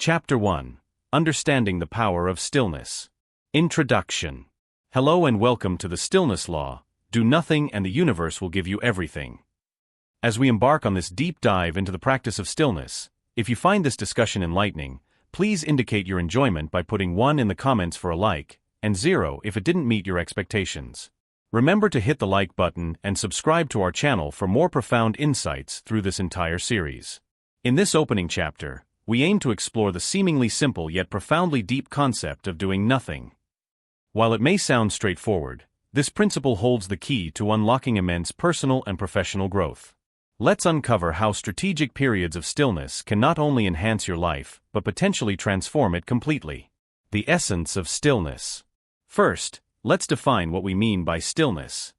Chapter 1. Understanding the Power of Stillness. Introduction. Hello and welcome to the Stillness Law. Do nothing and the universe will give you everything. As we embark on this deep dive into the practice of stillness, if you find this discussion enlightening, please indicate your enjoyment by putting 1 in the comments for a like, and 0 if it didn't meet your expectations. Remember to hit the like button and subscribe to our channel for more profound insights through this entire series. In this opening chapter, we aim to explore the seemingly simple yet profoundly deep concept of doing nothing. While it may sound straightforward, this principle holds the key to unlocking immense personal and professional growth. Let's uncover how strategic periods of stillness can not only enhance your life, but potentially transform it completely. The essence of stillness. First, let's define what we mean by stillness.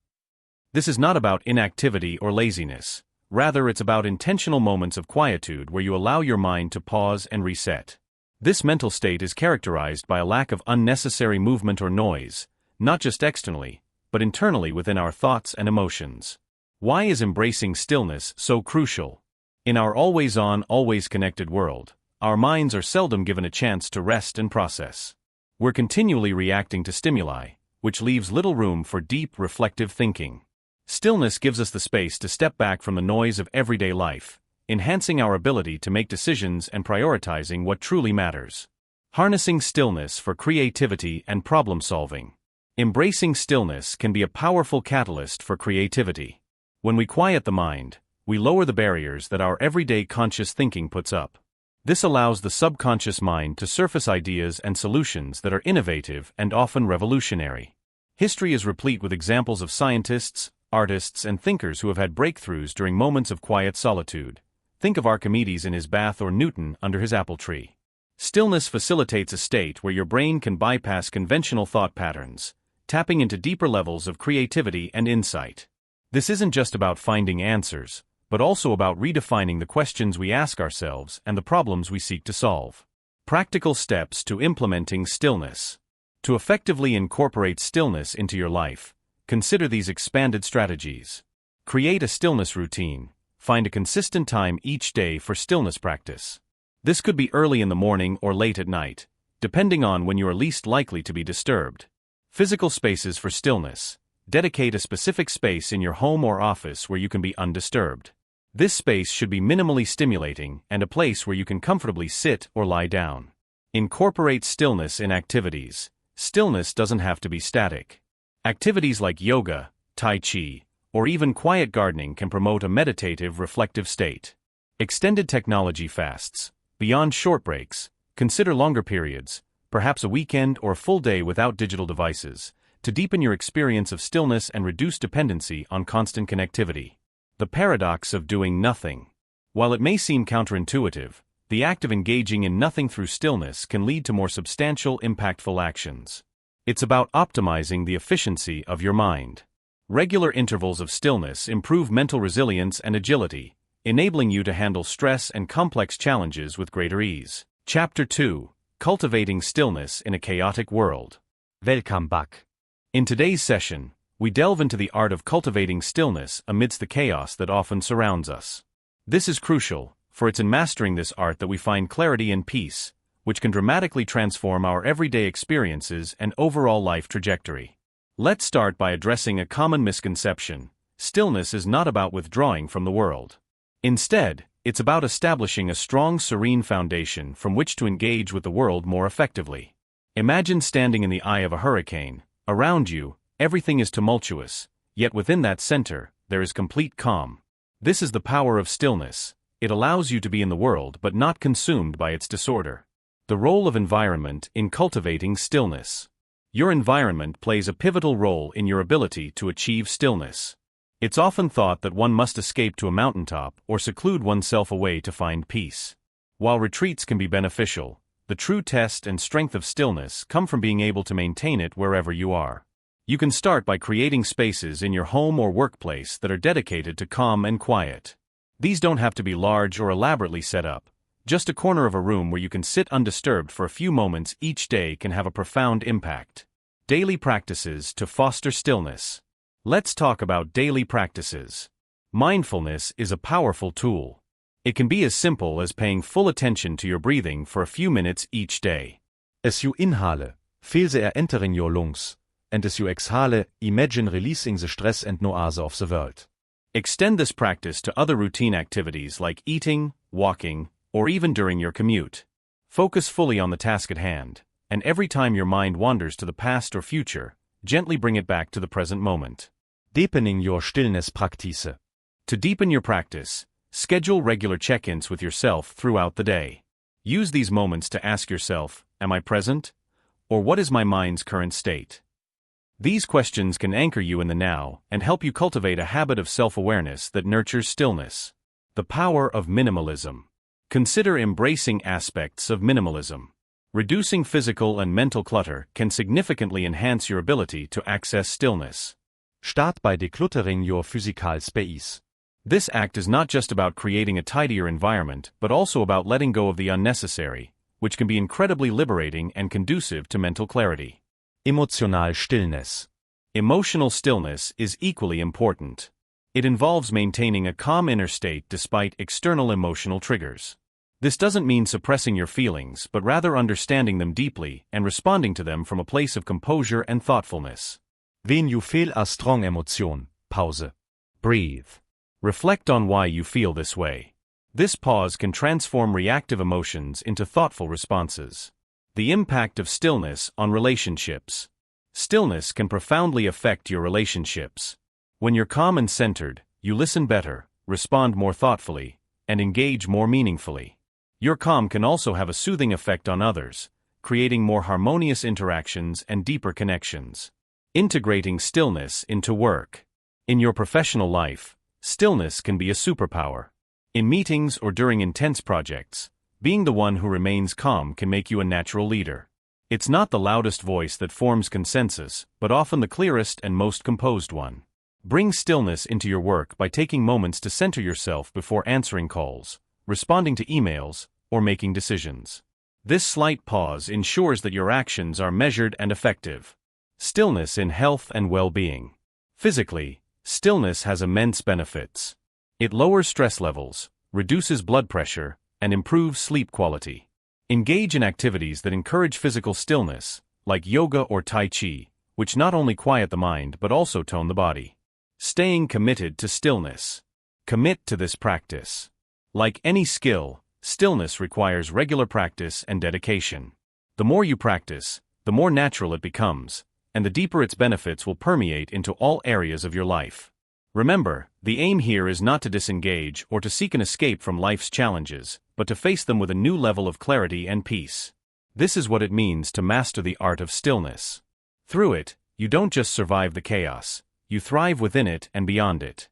This is not about inactivity or laziness. Rather, it's about intentional moments of quietude where you allow your mind to pause and reset. This mental state is characterized by a lack of unnecessary movement or noise, not just externally, but internally within our thoughts and emotions. Why is embracing stillness so crucial? In our always-on, always-connected world, our minds are seldom given a chance to rest and process. We're continually reacting to stimuli, which leaves little room for deep, reflective thinking. Stillness gives us the space to step back from the noise of everyday life, enhancing our ability to make decisions and prioritizing what truly matters. Harnessing stillness for creativity and problem-solving. Embracing stillness can be a powerful catalyst for creativity. When we quiet the mind, we lower the barriers that our everyday conscious thinking puts up. This allows the subconscious mind to surface ideas and solutions that are innovative and often revolutionary. History is replete with examples of scientists, artists, and thinkers who have had breakthroughs during moments of quiet solitude. Think of Archimedes in his bath or Newton under his apple tree. Stillness facilitates a state where your brain can bypass conventional thought patterns, tapping into deeper levels of creativity and insight. This isn't just about finding answers, but also about redefining the questions we ask ourselves and the problems we seek to solve. Practical steps to implementing stillness. To effectively incorporate stillness into your life, consider these expanded strategies. Create a stillness routine. Find a consistent time each day for stillness practice. This could be early in the morning or late at night, depending on when you are least likely to be disturbed. Physical spaces for stillness. Dedicate a specific space in your home or office where you can be undisturbed. This space should be minimally stimulating and a place where you can comfortably sit or lie down. Incorporate stillness in activities. Stillness doesn't have to be static. Activities like yoga, tai chi, or even quiet gardening can promote a meditative, reflective state. Extended technology fasts. Beyond short breaks, consider longer periods, perhaps a weekend or a full day without digital devices, to deepen your experience of stillness and reduce dependency on constant connectivity. The paradox of doing nothing. While it may seem counterintuitive, the act of engaging in nothing through stillness can lead to more substantial, impactful actions. It's about optimizing the efficiency of your mind. Regular intervals of stillness improve mental resilience and agility, enabling you to handle stress and complex challenges with greater ease. Chapter 2. Cultivating Stillness in a Chaotic World. Welcome back. In today's session, we delve into the art of cultivating stillness amidst the chaos that often surrounds us. This is crucial, for it's in mastering this art that we find clarity and peace, which can dramatically transform our everyday experiences and overall life trajectory. Let's start by addressing a common misconception. Stillness is not about withdrawing from the world. Instead, it's about establishing a strong, serene foundation from which to engage with the world more effectively. Imagine standing in the eye of a hurricane. Around you, everything is tumultuous, yet within that center, there is complete calm. This is the power of stillness. It allows you to be in the world but not consumed by its disorder. The role of environment in cultivating stillness. Your environment plays a pivotal role in your ability to achieve stillness. It's often thought that one must escape to a mountaintop or seclude oneself away to find peace. While retreats can be beneficial, the true test and strength of stillness come from being able to maintain it wherever you are. You can start by creating spaces in your home or workplace that are dedicated to calm and quiet. These don't have to be large or elaborately set up. Just a corner of a room where you can sit undisturbed for a few moments each day can have a profound impact. Daily practices to foster stillness. Let's talk about daily practices. Mindfulness is a powerful tool. It can be as simple as paying full attention to your breathing for a few minutes each day. As you inhale, feel the air entering your lungs, and as you exhale, imagine releasing the stress and noise of the world. Extend this practice to other routine activities like eating, walking, or even during your commute. Focus fully on the task at hand, and every time your mind wanders to the past or future, gently bring it back to the present moment. Deepening your stillness practice. To deepen your practice, schedule regular check-ins with yourself throughout the day. Use these moments to ask yourself, am I present? Or what is my mind's current state? These questions can anchor you in the now and help you cultivate a habit of self-awareness that nurtures stillness. The power of minimalism. Consider embracing aspects of minimalism. Reducing physical and mental clutter can significantly enhance your ability to access stillness. Start by decluttering your physical space. This act is not just about creating a tidier environment, but also about letting go of the unnecessary, which can be incredibly liberating and conducive to mental clarity. Emotional stillness. Emotional stillness is equally important. It involves maintaining a calm inner state despite external emotional triggers. This doesn't mean suppressing your feelings, but rather understanding them deeply and responding to them from a place of composure and thoughtfulness. When you feel a strong emotion, pause. Breathe. Reflect on why you feel this way. This pause can transform reactive emotions into thoughtful responses. The impact of stillness on relationships. Stillness can profoundly affect your relationships. When you're calm and centered, you listen better, respond more thoughtfully, and engage more meaningfully. Your calm can also have a soothing effect on others, creating more harmonious interactions and deeper connections. Integrating stillness into work. In your professional life, stillness can be a superpower. In meetings or during intense projects, being the one who remains calm can make you a natural leader. It's not the loudest voice that forms consensus, but often the clearest and most composed one. Bring stillness into your work by taking moments to center yourself before answering calls, responding to emails, or making decisions. This slight pause ensures that your actions are measured and effective. Stillness in health and well-being. Physically, stillness has immense benefits. It lowers stress levels, reduces blood pressure, and improves sleep quality. Engage in activities that encourage physical stillness, like yoga or tai chi, which not only quiet the mind but also tone the body. Staying committed to stillness. Commit to this practice. Like any skill, stillness requires regular practice and dedication. The more you practice, the more natural it becomes, and the deeper its benefits will permeate into all areas of your life. Remember, the aim here is not to disengage or to seek an escape from life's challenges, but to face them with a new level of clarity and peace. This is what it means to master the art of stillness. Through it, you don't just survive the chaos, you thrive within it and beyond it.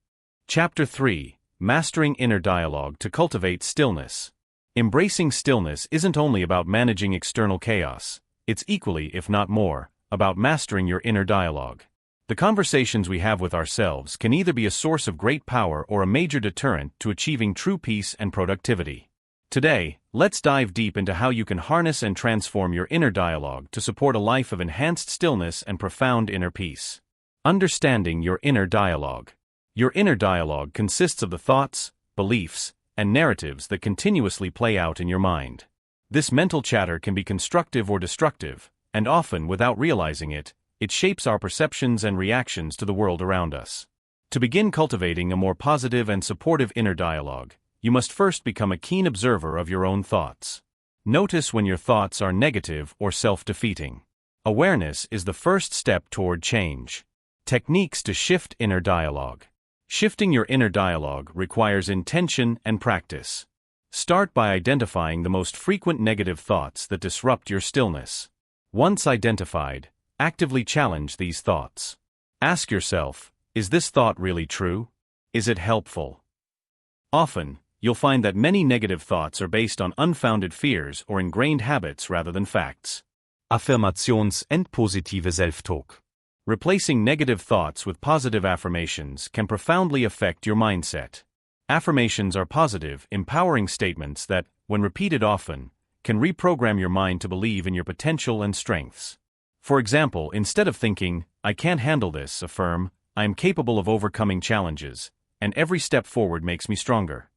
Chapter 3: Mastering Inner Dialogue to Cultivate Stillness. Embracing stillness isn't only about managing external chaos, it's equally, if not more, about mastering your inner dialogue. The conversations we have with ourselves can either be a source of great power or a major deterrent to achieving true peace and productivity. Today, let's dive deep into how you can harness and transform your inner dialogue to support a life of enhanced stillness and profound inner peace. Understanding your inner dialogue. Your inner dialogue consists of the thoughts, beliefs, and narratives that continuously play out in your mind. This mental chatter can be constructive or destructive, and often, without realizing it, it shapes our perceptions and reactions to the world around us. To begin cultivating a more positive and supportive inner dialogue, you must first become a keen observer of your own thoughts. Notice when your thoughts are negative or self-defeating. Awareness is the first step toward change. Techniques to shift inner dialogue. Shifting your inner dialogue requires intention and practice. Start by identifying the most frequent negative thoughts that disrupt your stillness. Once identified, actively challenge these thoughts. Ask yourself, is this thought really true? Is it helpful? Often, you'll find that many negative thoughts are based on unfounded fears or ingrained habits rather than facts. Affirmations and positive self-talk. Replacing negative thoughts with positive affirmations can profoundly affect your mindset. Affirmations are positive, empowering statements that, when repeated often, can reprogram your mind to believe in your potential and strengths. For example, instead of thinking, "I can't handle this," affirm, "I am capable of overcoming challenges, and every step forward makes me stronger."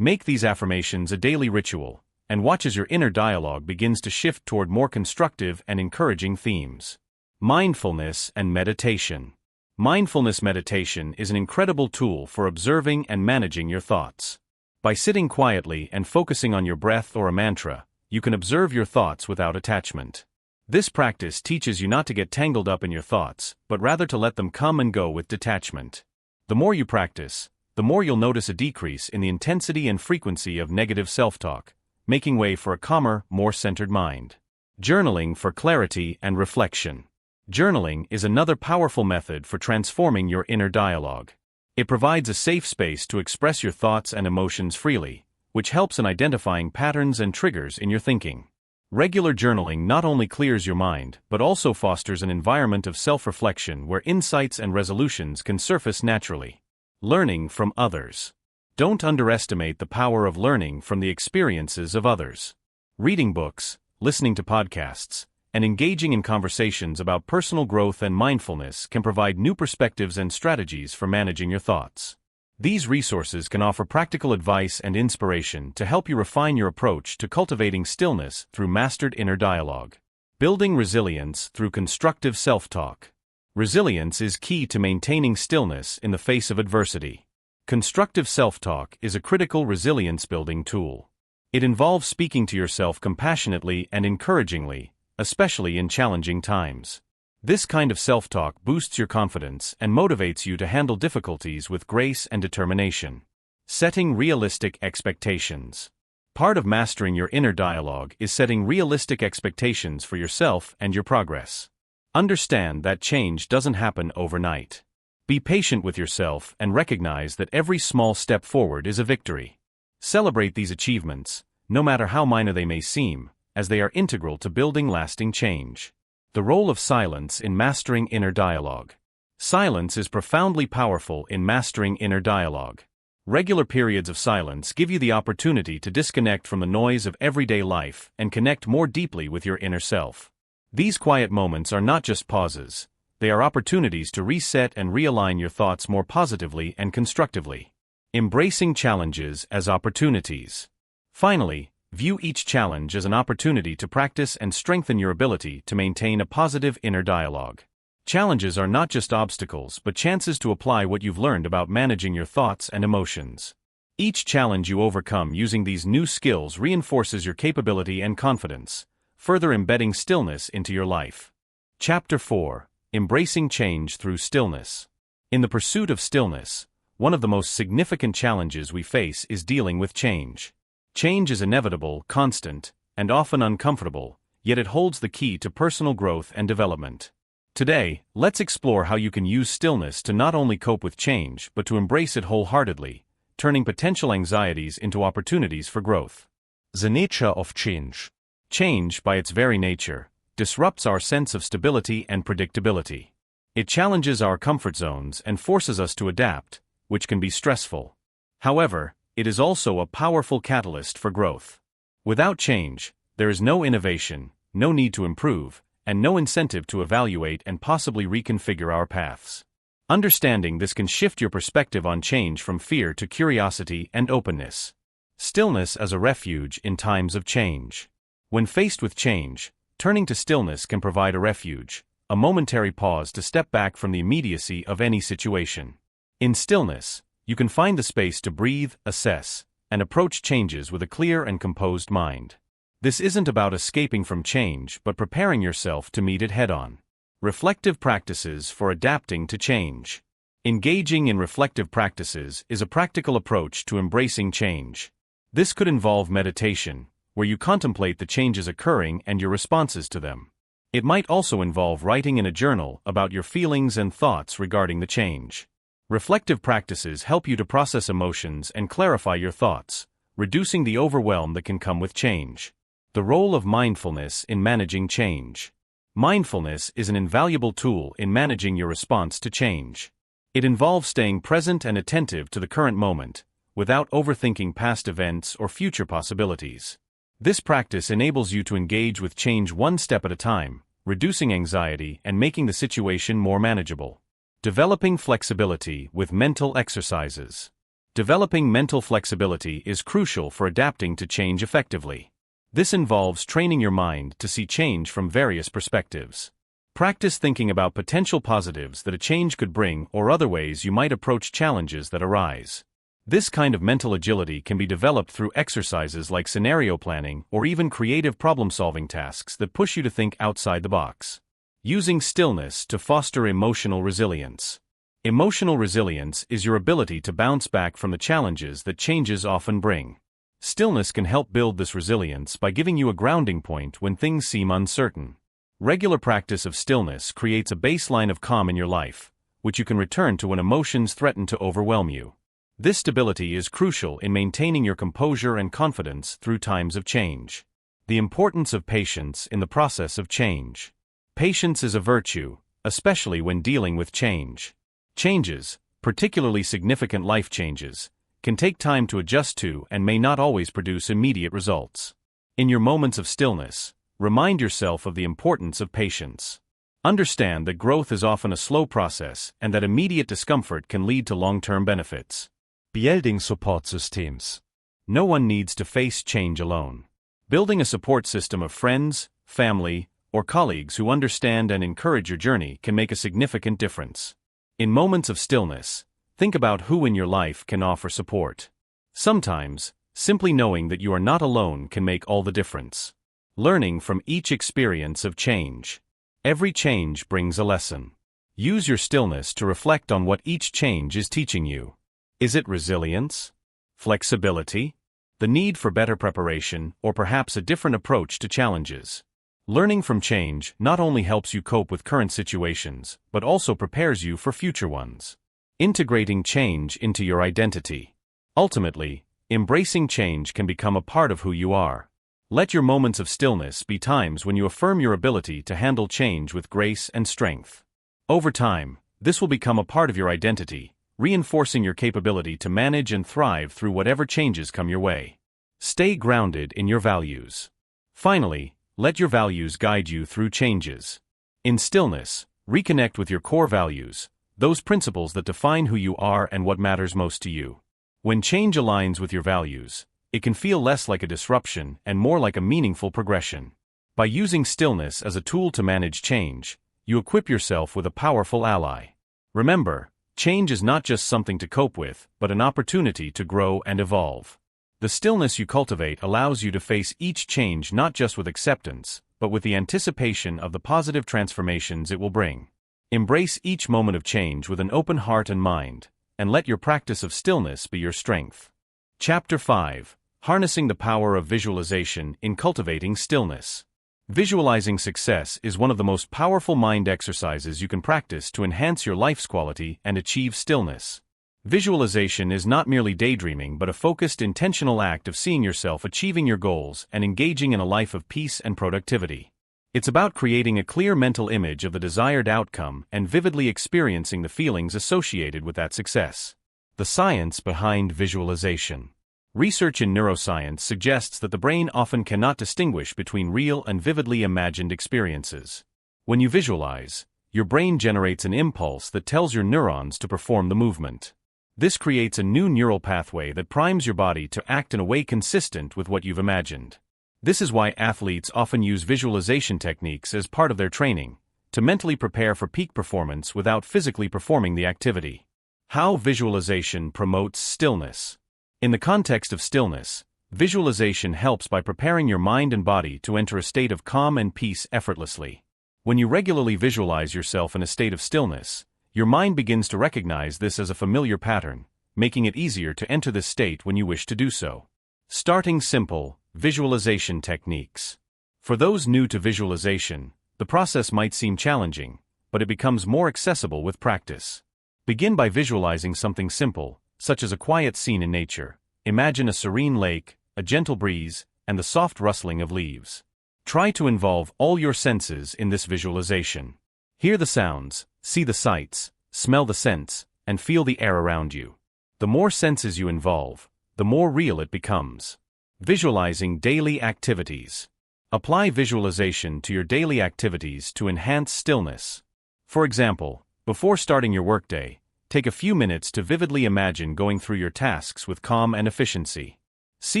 Make these affirmations a daily ritual, and watch as your inner dialogue begins to shift toward more constructive and encouraging themes. Mindfulness and meditation. Mindfulness meditation is an incredible tool for observing and managing your thoughts. By sitting quietly and focusing on your breath or a mantra, you can observe your thoughts without attachment. This practice teaches you not to get tangled up in your thoughts, but rather to let them come and go with detachment. The more you practice, the more you'll notice a decrease in the intensity and frequency of negative self-talk, making way for a calmer, more centered mind. Journaling for clarity and reflection. Journaling is another powerful method for transforming your inner dialogue. It provides a safe space to express your thoughts and emotions freely, which helps in identifying patterns and triggers in your thinking. Regular journaling not only clears your mind, but also fosters an environment of self-reflection where insights and resolutions can surface naturally. Learning from others. Don't underestimate the power of learning from the experiences of others. Reading books, listening to podcasts, and engaging in conversations about personal growth and mindfulness can provide new perspectives and strategies for managing your thoughts. These resources can offer practical advice and inspiration to help you refine your approach to cultivating stillness through mastered inner dialogue. Building resilience through constructive self-talk. Resilience is key to maintaining stillness in the face of adversity. Constructive self-talk is a critical resilience-building tool. It involves speaking to yourself compassionately and encouragingly, especially in challenging times. This kind of self-talk boosts your confidence and motivates you to handle difficulties with grace and determination. Setting realistic expectations. Part of mastering your inner dialogue is setting realistic expectations for yourself and your progress. Understand that change doesn't happen overnight. Be patient with yourself and recognize that every small step forward is a victory. Celebrate these achievements, no matter how minor they may seem, as they are integral to building lasting change. The role of silence in mastering inner dialogue. Silence is profoundly powerful in mastering inner dialogue. Regular periods of silence give you the opportunity to disconnect from the noise of everyday life and connect more deeply with your inner self. These quiet moments are not just pauses, they are opportunities to reset and realign your thoughts more positively and constructively. Embracing challenges as opportunities. Finally, view each challenge as an opportunity to practice and strengthen your ability to maintain a positive inner dialogue. Challenges are not just obstacles but chances to apply what you've learned about managing your thoughts and emotions. Each challenge you overcome using these new skills reinforces your capability and confidence, further embedding stillness into your life. Chapter 4. Embracing Change Through Stillness. In the pursuit of stillness, one of the most significant challenges we face is dealing with change. Change is inevitable, constant, and often uncomfortable, yet it holds the key to personal growth and development. Today, let's explore how you can use stillness to not only cope with change but to embrace it wholeheartedly, turning potential anxieties into opportunities for growth. The nature of change. Change, by its very nature, disrupts our sense of stability and predictability. It challenges our comfort zones and forces us to adapt, which can be stressful. However, it is also a powerful catalyst for growth. Without change, there is no innovation, no need to improve, and no incentive to evaluate and possibly reconfigure our paths. Understanding this can shift your perspective on change from fear to curiosity and openness. Stillness as a refuge in times of change. When faced with change, turning to stillness can provide a refuge, a momentary pause to step back from the immediacy of any situation. In stillness, you can find the space to breathe, assess, and approach changes with a clear and composed mind. This isn't about escaping from change but preparing yourself to meet it head-on. Reflective practices for adapting to change. Engaging in reflective practices is a practical approach to embracing change. This could involve meditation, where you contemplate the changes occurring and your responses to them. It might also involve writing in a journal about your feelings and thoughts regarding the change. Reflective practices help you to process emotions and clarify your thoughts, reducing the overwhelm that can come with change. The role of mindfulness in managing change. Mindfulness is an invaluable tool in managing your response to change. It involves staying present and attentive to the current moment, without overthinking past events or future possibilities. This practice enables you to engage with change one step at a time, reducing anxiety and making the situation more manageable. Developing flexibility with mental exercises. Developing mental flexibility is crucial for adapting to change effectively. This involves training your mind to see change from various perspectives. Practice thinking about potential positives that a change could bring or other ways you might approach challenges that arise. This kind of mental agility can be developed through exercises like scenario planning or even creative problem-solving tasks that push you to think outside the box. Using stillness to foster emotional resilience. Emotional resilience is your ability to bounce back from the challenges that changes often bring. Stillness can help build this resilience by giving you a grounding point when things seem uncertain. Regular practice of stillness creates a baseline of calm in your life, which you can return to when emotions threaten to overwhelm you. This stability is crucial in maintaining your composure and confidence through times of change. The importance of patience in the process of change. Patience is a virtue, especially when dealing with change. Changes, particularly significant life changes, can take time to adjust to and may not always produce immediate results. In your moments of stillness, remind yourself of the importance of patience. Understand that growth is often a slow process and that immediate discomfort can lead to long-term benefits. Building support systems. No one needs to face change alone. Building a support system of friends, family, or colleagues who understand and encourage your journey can make a significant difference. In moments of stillness, think about who in your life can offer support. Sometimes, simply knowing that you are not alone can make all the difference. Learning from each experience of change. Every change brings a lesson. Use your stillness to reflect on what each change is teaching you. Is it resilience? Flexibility? The need for better preparation, or perhaps a different approach to challenges? Learning from change not only helps you cope with current situations, but also prepares you for future ones. Integrating change into your identity. Ultimately, embracing change can become a part of who you are. Let your moments of stillness be times when you affirm your ability to handle change with grace and strength. Over time, this will become a part of your identity, reinforcing your capability to manage and thrive through whatever changes come your way. Stay grounded in your values. Finally, let your values guide you through changes. In stillness, reconnect with your core values, those principles that define who you are and what matters most to you. When change aligns with your values, it can feel less like a disruption and more like a meaningful progression. By using stillness as a tool to manage change, you equip yourself with a powerful ally. Remember, change is not just something to cope with, but an opportunity to grow and evolve. The stillness you cultivate allows you to face each change not just with acceptance, but with the anticipation of the positive transformations it will bring. Embrace each moment of change with an open heart and mind, and let your practice of stillness be your strength. Chapter 5: Harnessing the Power of Visualization in Cultivating Stillness. Visualizing success is one of the most powerful mind exercises you can practice to enhance your life's quality and achieve stillness. Visualization is not merely daydreaming but a focused, intentional act of seeing yourself achieving your goals and engaging in a life of peace and productivity. It's about creating a clear mental image of the desired outcome and vividly experiencing the feelings associated with that success. The science behind visualization. Research in neuroscience suggests that the brain often cannot distinguish between real and vividly imagined experiences. When you visualize, your brain generates an impulse that tells your neurons to perform the movement. This creates a new neural pathway that primes your body to act in a way consistent with what you've imagined. This is why athletes often use visualization techniques as part of their training, to mentally prepare for peak performance without physically performing the activity. How visualization promotes stillness. In the context of stillness, visualization helps by preparing your mind and body to enter a state of calm and peace effortlessly. When you regularly visualize yourself in a state of stillness, your mind begins to recognize this as a familiar pattern, making it easier to enter this state when you wish to do so. Starting simple, visualization techniques. For those new to visualization, the process might seem challenging, but it becomes more accessible with practice. Begin by visualizing something simple, such as a quiet scene in nature. Imagine a serene lake, a gentle breeze, and the soft rustling of leaves. Try to involve all your senses in this visualization. Hear the sounds, see the sights, smell the scents, and feel the air around you. The more senses you involve, the more real it becomes. Visualizing daily activities. Apply visualization to your daily activities to enhance stillness. For example, before starting your workday, Take a few minutes to vividly imagine going through your tasks with calm and efficiency. See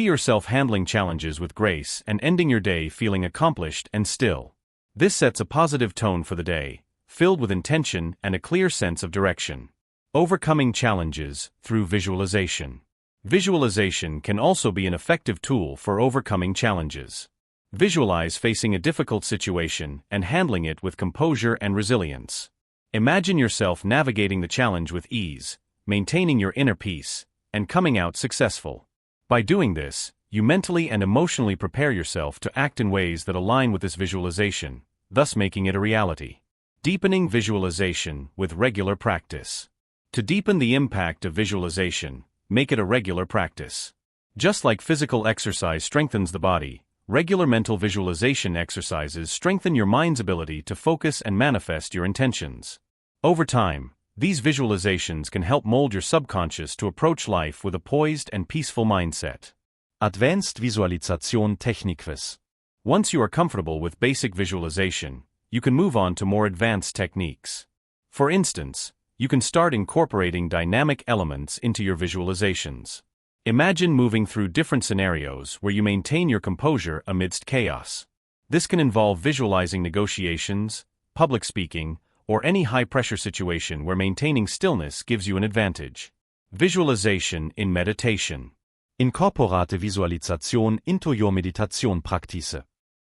yourself handling challenges with grace and ending your day feeling accomplished and still. This sets a positive tone for the day, filled with intention and a clear sense of direction. Overcoming challenges through visualization. Visualization can also be an effective tool for overcoming challenges. Visualize facing a difficult situation and handling it with composure and resilience. Imagine yourself navigating the challenge with ease, maintaining your inner peace, and coming out successful. By doing this, you mentally and emotionally prepare yourself to act in ways that align with this visualization, thus making it a reality. Deepening visualization with regular practice. To deepen the impact of visualization, make it a regular practice. Just like physical exercise strengthens the body, regular mental visualization exercises strengthen your mind's ability to focus and manifest your intentions. Over time, these visualizations can help mold your subconscious to approach life with a poised and peaceful mindset. Advanced Visualisation Technikquiz. Once you are comfortable with basic visualization, you can move on to more advanced techniques. For instance, you can start incorporating dynamic elements into your visualizations. Imagine moving through different scenarios where you maintain your composure amidst chaos. This can involve visualizing negotiations, public speaking, or any high-pressure situation where maintaining stillness gives you an advantage. Visualization in meditation. Incorporate Visualisation into your meditation practice.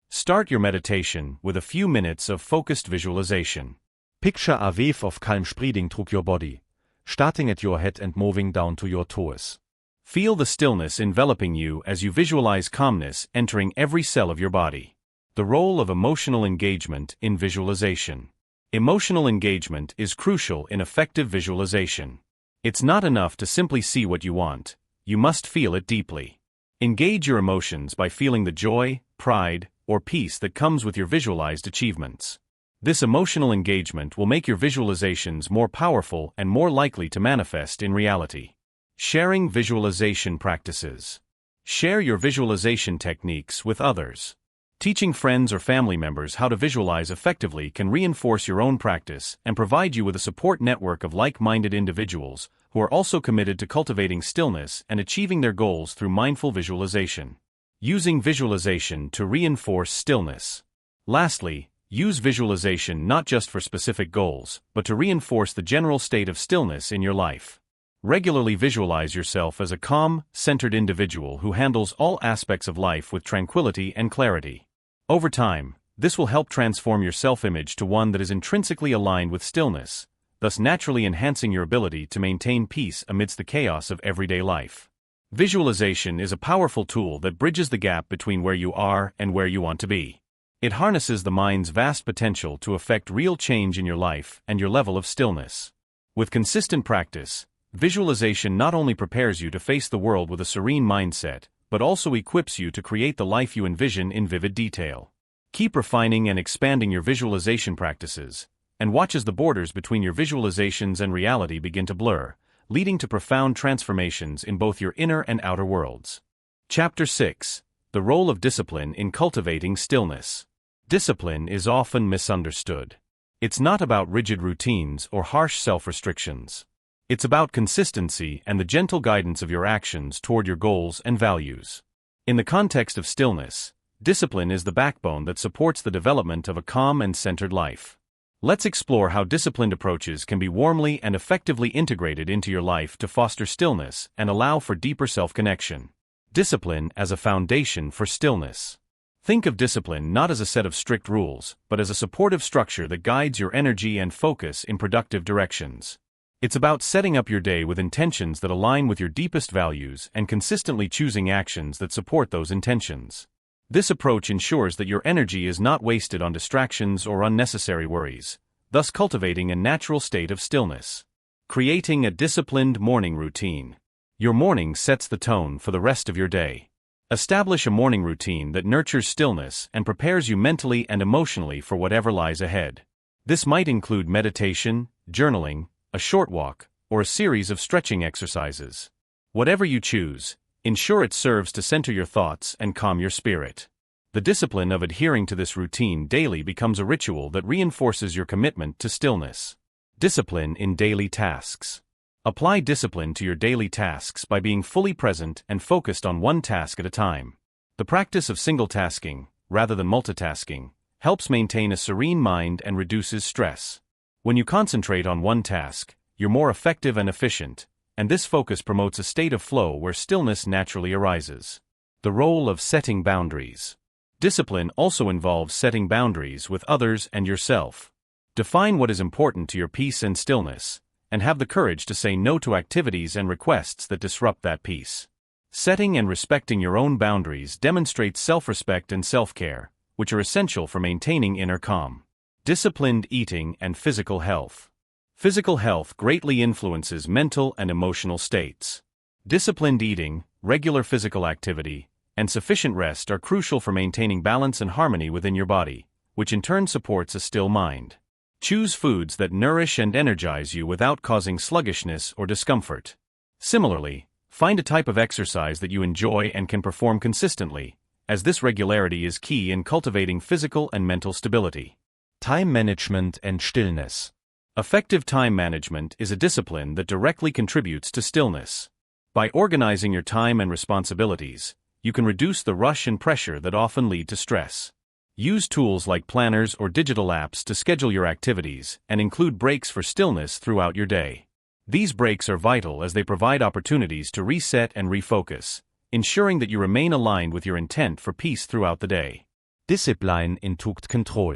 Start your meditation with a few minutes of focused visualization. Picture a wave of calm spreading through your body, starting at your head and moving down to your toes. Feel the stillness enveloping you as you visualize calmness entering every cell of your body. The role of emotional engagement in visualization. Emotional engagement is crucial in effective visualization. It's not enough to simply see what you want, you must feel it deeply. Engage your emotions by feeling the joy, pride, or peace that comes with your visualized achievements. This emotional engagement will make your visualizations more powerful and more likely to manifest in reality. Sharing visualization practices. Share your visualization techniques with others. Teaching friends or family members how to visualize effectively can reinforce your own practice and provide you with a support network of like-minded individuals who are also committed to cultivating stillness and achieving their goals through mindful visualization. Using visualization to reinforce stillness. Lastly, use visualization not just for specific goals, but to reinforce the general state of stillness in your life. Regularly visualize yourself as a calm, centered individual who handles all aspects of life with tranquility and clarity. Over time, this will help transform your self-image to one that is intrinsically aligned with stillness, thus naturally enhancing your ability to maintain peace amidst the chaos of everyday life. Visualization is a powerful tool that bridges the gap between where you are and where you want to be. It harnesses the mind's vast potential to effect real change in your life and your level of stillness. With consistent practice, visualization not only prepares you to face the world with a serene mindset, but also equips you to create the life you envision in vivid detail. Keep refining and expanding your visualization practices, and watch as the borders between your visualizations and reality begin to blur, leading to profound transformations in both your inner and outer worlds. Chapter 6. The Role of Discipline in Cultivating Stillness. Discipline is often misunderstood. It's not about rigid routines or harsh self-restrictions. It's about consistency and the gentle guidance of your actions toward your goals and values. In the context of stillness, discipline is the backbone that supports the development of a calm and centered life. Let's explore how disciplined approaches can be warmly and effectively integrated into your life to foster stillness and allow for deeper self-connection. Discipline as a foundation for stillness. Think of discipline not as a set of strict rules, but as a supportive structure that guides your energy and focus in productive directions. It's about setting up your day with intentions that align with your deepest values and consistently choosing actions that support those intentions. This approach ensures that your energy is not wasted on distractions or unnecessary worries, thus cultivating a natural state of stillness. Creating a disciplined morning routine. Your morning sets the tone for the rest of your day. Establish a morning routine that nurtures stillness and prepares you mentally and emotionally for whatever lies ahead. This might include meditation, journaling, a short walk, or a series of stretching exercises. Whatever you choose, ensure it serves to center your thoughts and calm your spirit. The discipline of adhering to this routine daily becomes a ritual that reinforces your commitment to stillness. Discipline in daily tasks. Apply discipline to your daily tasks by being fully present and focused on one task at a time. The practice of single-tasking, rather than multitasking, helps maintain a serene mind and reduces stress. When you concentrate on one task, you're more effective and efficient, and this focus promotes a state of flow where stillness naturally arises. The role of setting boundaries. Discipline also involves setting boundaries with others and yourself. Define what is important to your peace and stillness, and have the courage to say no to activities and requests that disrupt that peace. Setting and respecting your own boundaries demonstrates self-respect and self-care, which are essential for maintaining inner calm. Disciplined eating and physical health. Physical health greatly influences mental and emotional states. Disciplined eating, regular physical activity, and sufficient rest are crucial for maintaining balance and harmony within your body, which in turn supports a still mind. Choose foods that nourish and energize you without causing sluggishness or discomfort. Similarly, find a type of exercise that you enjoy and can perform consistently, as this regularity is key in cultivating physical and mental stability. Time management and stillness. Effective time management is a discipline that directly contributes to stillness. By organizing your time and responsibilities, you can reduce the rush and pressure that often lead to stress. Use tools like planners or digital apps to schedule your activities and include breaks for stillness throughout your day. These breaks are vital as they provide opportunities to reset and refocus, ensuring that you remain aligned with your intent for peace throughout the day. Discipline intugt control.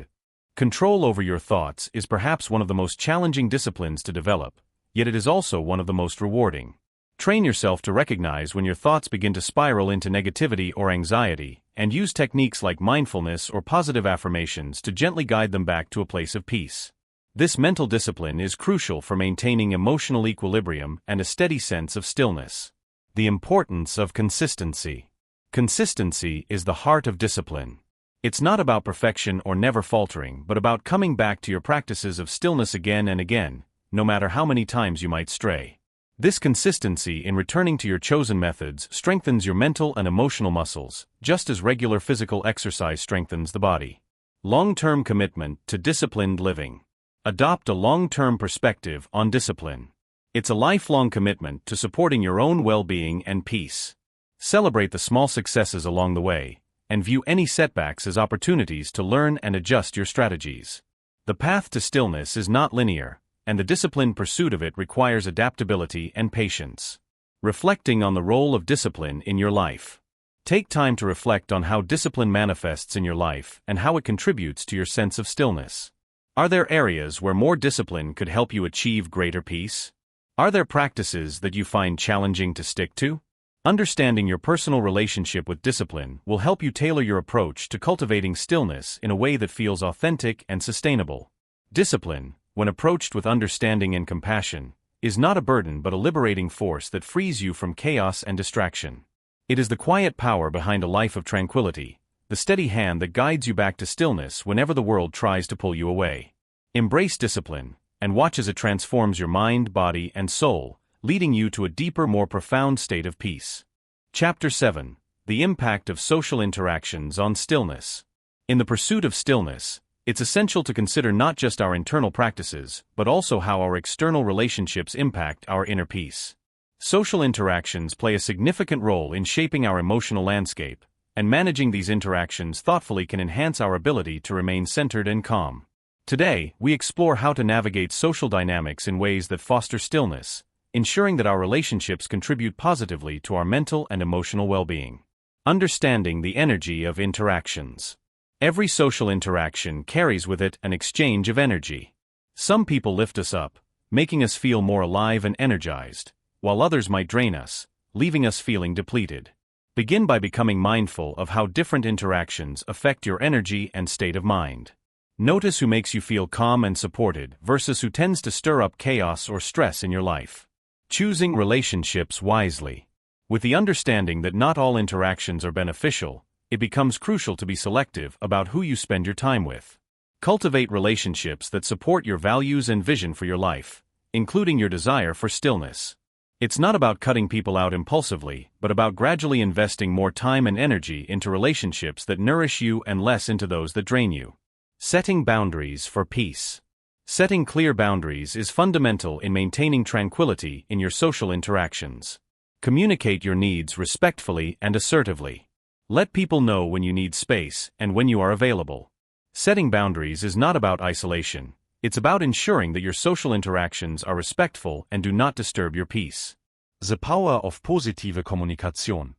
Control over your thoughts is perhaps one of the most challenging disciplines to develop, yet it is also one of the most rewarding. Train yourself to recognize when your thoughts begin to spiral into negativity or anxiety, and use techniques like mindfulness or positive affirmations to gently guide them back to a place of peace. This mental discipline is crucial for maintaining emotional equilibrium and a steady sense of stillness. The importance of consistency. Consistency is the heart of discipline. It's not about perfection or never faltering, but about coming back to your practices of stillness again and again, no matter how many times you might stray. This consistency in returning to your chosen methods strengthens your mental and emotional muscles, just as regular physical exercise strengthens the body. Long-term commitment to disciplined living. Adopt a long-term perspective on discipline. It's a lifelong commitment to supporting your own well-being and peace. Celebrate the small successes along the way, and view any setbacks as opportunities to learn and adjust your strategies. The path to stillness is not linear, and the disciplined pursuit of it requires adaptability and patience. Reflecting on the role of discipline in your life. Take time to reflect on how discipline manifests in your life and how it contributes to your sense of stillness. Are there areas where more discipline could help you achieve greater peace? Are there practices that you find challenging to stick to? Understanding your personal relationship with discipline will help you tailor your approach to cultivating stillness in a way that feels authentic and sustainable. Discipline, when approached with understanding and compassion, is not a burden but a liberating force that frees you from chaos and distraction. It is the quiet power behind a life of tranquility, the steady hand that guides you back to stillness whenever the world tries to pull you away. Embrace discipline, and watch as it transforms your mind, body, and soul, leading you to a deeper, more profound state of peace. Chapter 7. The Impact of Social Interactions on Stillness. In the pursuit of stillness, it's essential to consider not just our internal practices, but also how our external relationships impact our inner peace. Social interactions play a significant role in shaping our emotional landscape, and managing these interactions thoughtfully can enhance our ability to remain centered and calm. Today, we explore how to navigate social dynamics in ways that foster stillness, ensuring that our relationships contribute positively to our mental and emotional well-being. Understanding the energy of interactions. Every social interaction carries with it an exchange of energy. Some people lift us up, making us feel more alive and energized, while others might drain us, leaving us feeling depleted. Begin by becoming mindful of how different interactions affect your energy and state of mind. Notice who makes you feel calm and supported versus who tends to stir up chaos or stress in your life. Choosing relationships wisely. With the understanding that not all interactions are beneficial, it becomes crucial to be selective about who you spend your time with. Cultivate relationships that support your values and vision for your life, including your desire for stillness. It's not about cutting people out impulsively, but about gradually investing more time and energy into relationships that nourish you and less into those that drain you. Setting boundaries for peace. Setting clear boundaries is fundamental in maintaining tranquility in your social interactions. Communicate your needs respectfully and assertively. Let people know when you need space and when you are available. Setting boundaries is not about isolation, it's about ensuring that your social interactions are respectful and do not disturb your peace. The power of positive Kommunikation.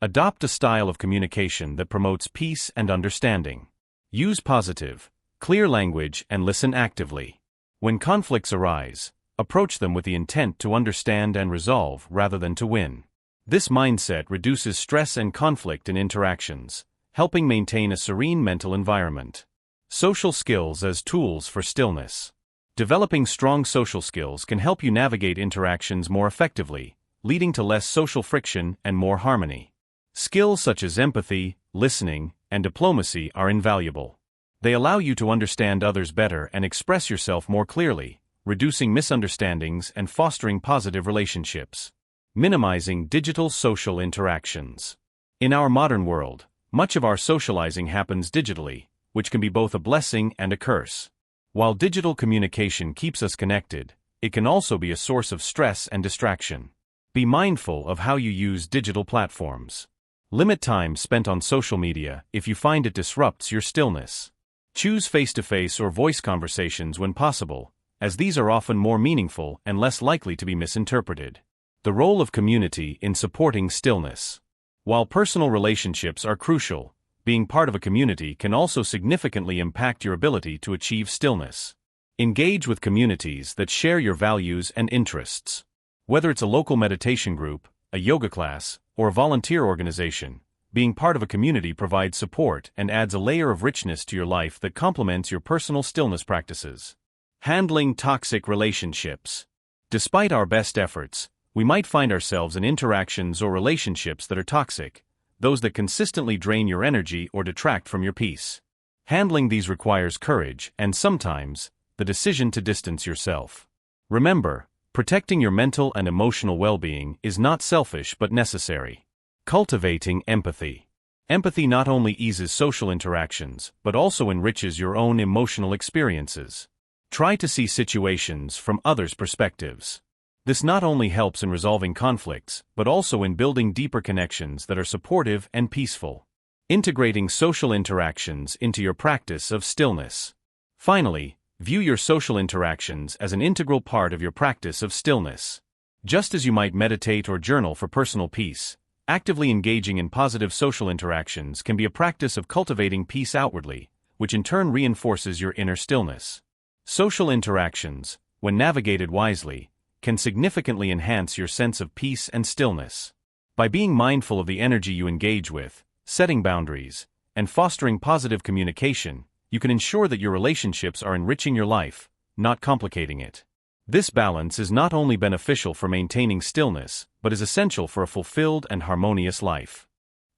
Adopt a style of communication that promotes peace and understanding. Use positive, clear language and listen actively. When conflicts arise, approach them with the intent to understand and resolve rather than to win. This mindset reduces stress and conflict in interactions, helping maintain a serene mental environment. Social skills as tools for stillness. Developing strong social skills can help you navigate interactions more effectively, leading to less social friction and more harmony. Skills such as empathy, listening, and diplomacy are invaluable. They allow you to understand others better and express yourself more clearly, reducing misunderstandings and fostering positive relationships. Minimizing digital social interactions. In our modern world, much of our socializing happens digitally, which can be both a blessing and a curse. While digital communication keeps us connected, it can also be a source of stress and distraction. Be mindful of how you use digital platforms. Limit time spent on social media if you find it disrupts your stillness. Choose face-to-face or voice conversations when possible, as these are often more meaningful and less likely to be misinterpreted. The role of community in supporting stillness. While personal relationships are crucial, being part of a community can also significantly impact your ability to achieve stillness. Engage with communities that share your values and interests. Whether it's a local meditation group, a yoga class, or a volunteer organization, being part of a community provides support and adds a layer of richness to your life that complements your personal stillness practices. Handling toxic relationships. Despite our best efforts, we might find ourselves in interactions or relationships that are toxic, those that consistently drain your energy or detract from your peace. Handling these requires courage and sometimes, the decision to distance yourself. Remember, protecting your mental and emotional well-being is not selfish but necessary. Cultivating empathy. Empathy not only eases social interactions, but also enriches your own emotional experiences. Try to see situations from others' perspectives. This not only helps in resolving conflicts, but also in building deeper connections that are supportive and peaceful. Integrating social interactions into your practice of stillness. Finally, view your social interactions as an integral part of your practice of stillness. Just as you might meditate or journal for personal peace, actively engaging in positive social interactions can be a practice of cultivating peace outwardly, which in turn reinforces your inner stillness. Social interactions, when navigated wisely, can significantly enhance your sense of peace and stillness. By being mindful of the energy you engage with, setting boundaries, and fostering positive communication, you can ensure that your relationships are enriching your life, not complicating it. This balance is not only beneficial for maintaining stillness, but is essential for a fulfilled and harmonious life.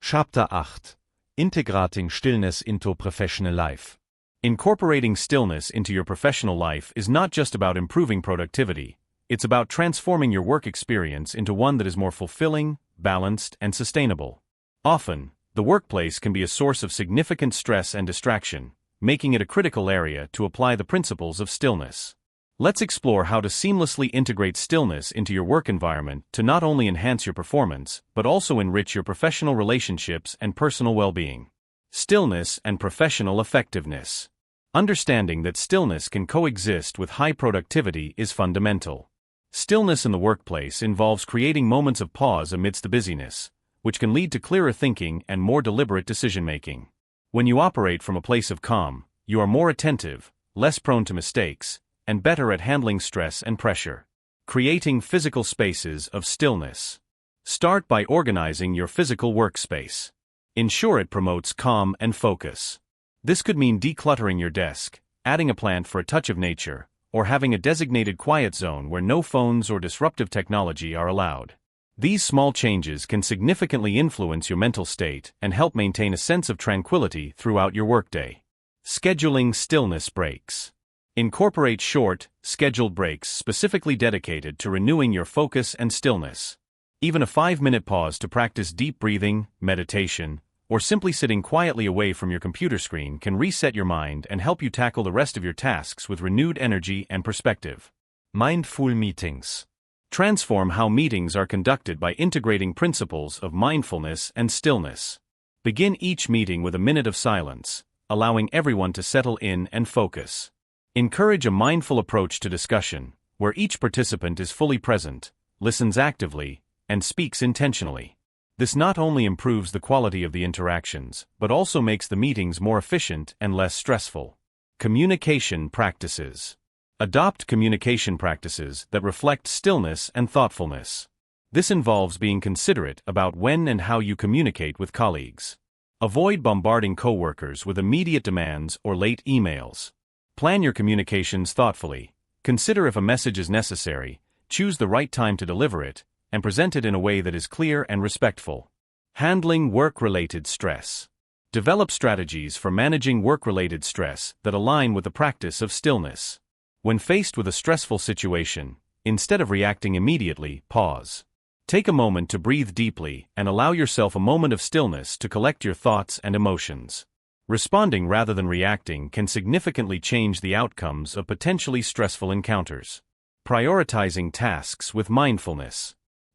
Chapter 8. Integrating Stillness into Professional Life. Incorporating stillness into your professional life is not just about improving productivity, it's about transforming your work experience into one that is more fulfilling, balanced, and sustainable. Often, the workplace can be a source of significant stress and distraction, making it a critical area to apply the principles of stillness. Let's explore how to seamlessly integrate stillness into your work environment to not only enhance your performance, but also enrich your professional relationships and personal well-being. Stillness and professional effectiveness. Understanding that stillness can coexist with high productivity is fundamental. Stillness in the workplace involves creating moments of pause amidst the busyness, which can lead to clearer thinking and more deliberate decision-making. When you operate from a place of calm, you are more attentive, less prone to mistakes, and better at handling stress and pressure. Creating physical spaces of stillness. Start by organizing your physical workspace. Ensure it promotes calm and focus. This could mean decluttering your desk, adding a plant for a touch of nature, or having a designated quiet zone where no phones or disruptive technology are allowed. These small changes can significantly influence your mental state and help maintain a sense of tranquility throughout your workday. Scheduling stillness breaks. Incorporate short, scheduled breaks specifically dedicated to renewing your focus and stillness. Even a 5-minute pause to practice deep breathing, meditation, or simply sitting quietly away from your computer screen can reset your mind and help you tackle the rest of your tasks with renewed energy and perspective. Mindful meetings. Transform how meetings are conducted by integrating principles of mindfulness and stillness. Begin each meeting with a minute of silence, allowing everyone to settle in and focus. Encourage a mindful approach to discussion, where each participant is fully present, listens actively, and speaks intentionally. This not only improves the quality of the interactions, but also makes the meetings more efficient and less stressful. Communication practices. Adopt communication practices that reflect stillness and thoughtfulness. This involves being considerate about when and how you communicate with colleagues. Avoid bombarding coworkers with immediate demands or late emails. Plan your communications thoughtfully. Consider if a message is necessary, choose the right time to deliver it, and present it in a way that is clear and respectful. Handling work-related stress. Develop strategies for managing work-related stress that align with the practice of stillness. When faced with a stressful situation, instead of reacting immediately, pause. Take a moment to breathe deeply and allow yourself a moment of stillness to collect your thoughts and emotions. Responding rather than reacting can significantly change the outcomes of potentially stressful encounters. Prioritizing tasks with mindfulness.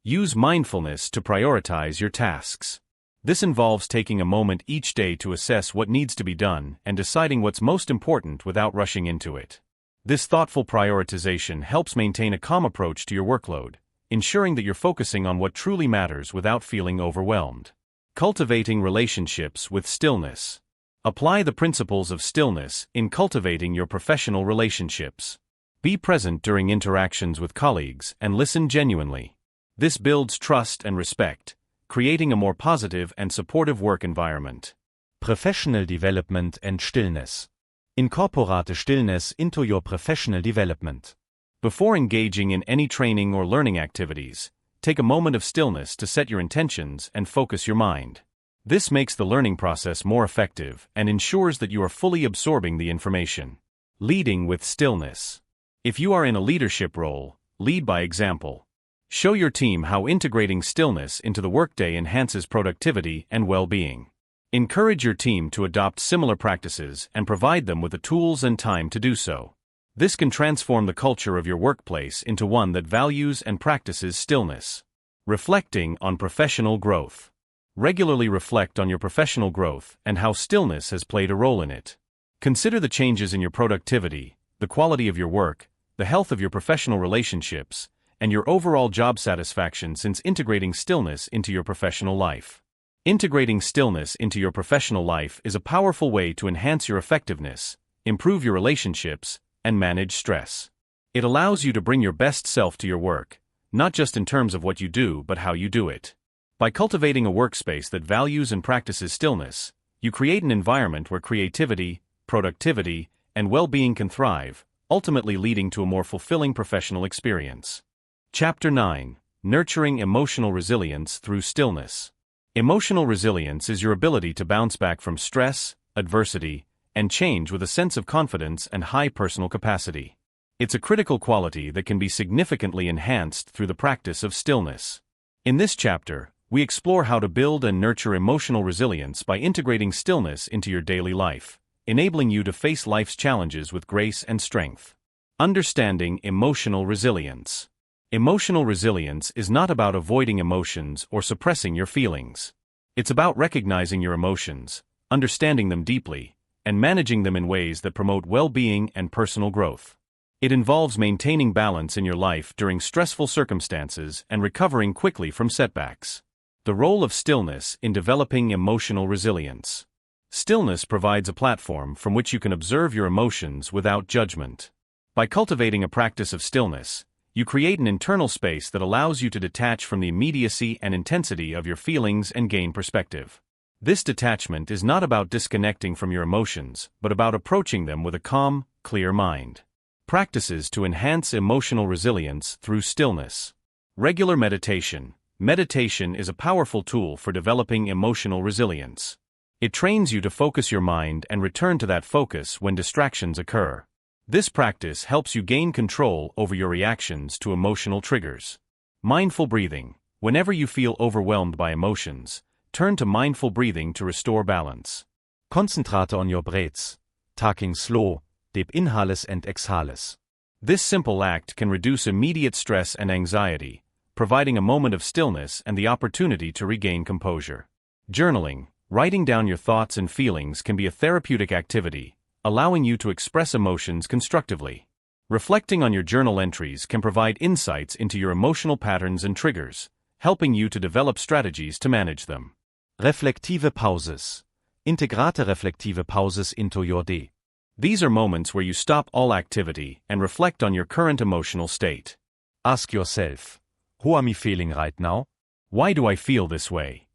Use mindfulness to prioritize your tasks. This involves taking a moment each day to assess what needs to be done and deciding what's most important without rushing into it. This thoughtful prioritization helps maintain a calm approach to your workload, ensuring that you're focusing on what truly matters without feeling overwhelmed. Cultivating relationships with stillness. Apply the principles of stillness in cultivating your professional relationships. Be present during interactions with colleagues and listen genuinely. This builds trust and respect, creating a more positive and supportive work environment. Professional development and stillness. Incorporate stillness into your professional development. Before engaging in any training or learning activities, take a moment of stillness to set your intentions and focus your mind. This makes the learning process more effective and ensures that you are fully absorbing the information. Leading with stillness. If you are in a leadership role, lead by example. Show your team how integrating stillness into the workday enhances productivity and well-being. Encourage your team to adopt similar practices and provide them with the tools and time to do so. This can transform the culture of your workplace into one that values and practices stillness. Reflecting on professional growth. Regularly reflect on your professional growth and how stillness has played a role in it. Consider the changes in your productivity, the quality of your work, the health of your professional relationships, and your overall job satisfaction since integrating stillness into your professional life. Integrating stillness into your professional life is a powerful way to enhance your effectiveness, improve your relationships, and manage stress. It allows you to bring your best self to your work, not just in terms of what you do but how you do it. By cultivating a workspace that values and practices stillness, you create an environment where creativity, productivity, and well-being can thrive, ultimately leading to a more fulfilling professional experience. Chapter 9. Nurturing Emotional Resilience Through Stillness. Emotional resilience is your ability to bounce back from stress, adversity, and change with a sense of confidence and high personal capacity. It's a critical quality that can be significantly enhanced through the practice of stillness. In this chapter, we explore how to build and nurture emotional resilience by integrating stillness into your daily life, enabling you to face life's challenges with grace and strength. Understanding emotional resilience. Emotional resilience is not about avoiding emotions or suppressing your feelings. It's about recognizing your emotions, understanding them deeply, and managing them in ways that promote well-being and personal growth. It involves maintaining balance in your life during stressful circumstances and recovering quickly from setbacks. The role of stillness in developing emotional resilience. Stillness provides a platform from which you can observe your emotions without judgment. By cultivating a practice of stillness, you create an internal space that allows you to detach from the immediacy and intensity of your feelings and gain perspective. This detachment is not about disconnecting from your emotions, but about approaching them with a calm, clear mind. Practices to enhance emotional resilience through stillness. Regular meditation. Meditation is a powerful tool for developing emotional resilience. It trains you to focus your mind and return to that focus when distractions occur. This practice helps you gain control over your reactions to emotional triggers. Mindful breathing. Whenever you feel overwhelmed by emotions, turn to mindful breathing to restore balance. Concentrate on your breaths, taking slow, deep inhales and exhales. This simple act can reduce immediate stress and anxiety, providing a moment of stillness and the opportunity to regain composure. Journaling, writing down your thoughts and feelings can be a therapeutic activity, allowing you to express emotions constructively. Reflecting on your journal entries can provide insights into your emotional patterns and triggers, helping you to develop strategies to manage them. Reflektive Pauses. Integrate reflektive Pauses into your day. These are moments where you stop all activity and reflect on your current emotional state. Ask yourself, how am I feeling right now? Why do I feel this way?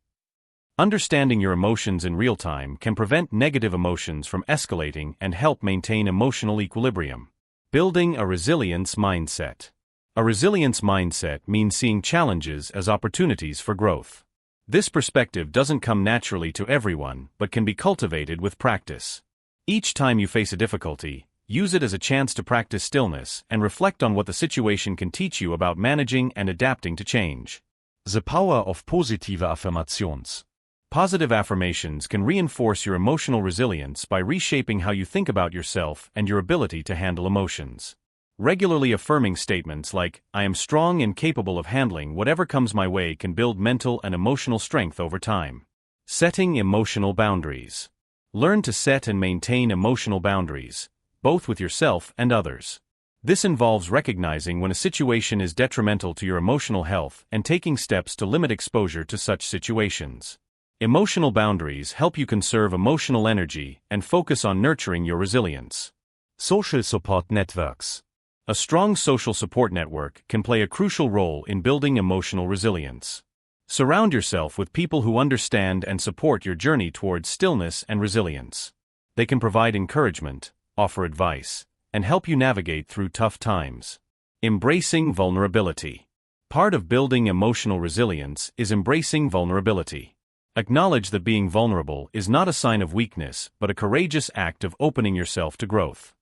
Understanding your emotions in real time can prevent negative emotions from escalating and help maintain emotional equilibrium. Building a resilience mindset. A resilience mindset means seeing challenges as opportunities for growth. This perspective doesn't come naturally to everyone but can be cultivated with practice. Each time you face a difficulty, use it as a chance to practice stillness and reflect on what the situation can teach you about managing and adapting to change. The power of positive affirmations. Positive affirmations can reinforce your emotional resilience by reshaping how you think about yourself and your ability to handle emotions. Regularly affirming statements like, "I am strong and capable of handling whatever comes my way," can build mental and emotional strength over time. Setting emotional boundaries. Learn to set and maintain emotional boundaries, both with yourself and others. This involves recognizing when a situation is detrimental to your emotional health and taking steps to limit exposure to such situations. Emotional boundaries help you conserve emotional energy and focus on nurturing your resilience. Social support networks. A strong social support network can play a crucial role in building emotional resilience. Surround yourself with people who understand and support your journey towards stillness and resilience. They can provide encouragement, offer advice, and help you navigate through tough times. Embracing vulnerability. Part of building emotional resilience is embracing vulnerability. Acknowledge that being vulnerable is not a sign of weakness but a courageous act of opening yourself to growth.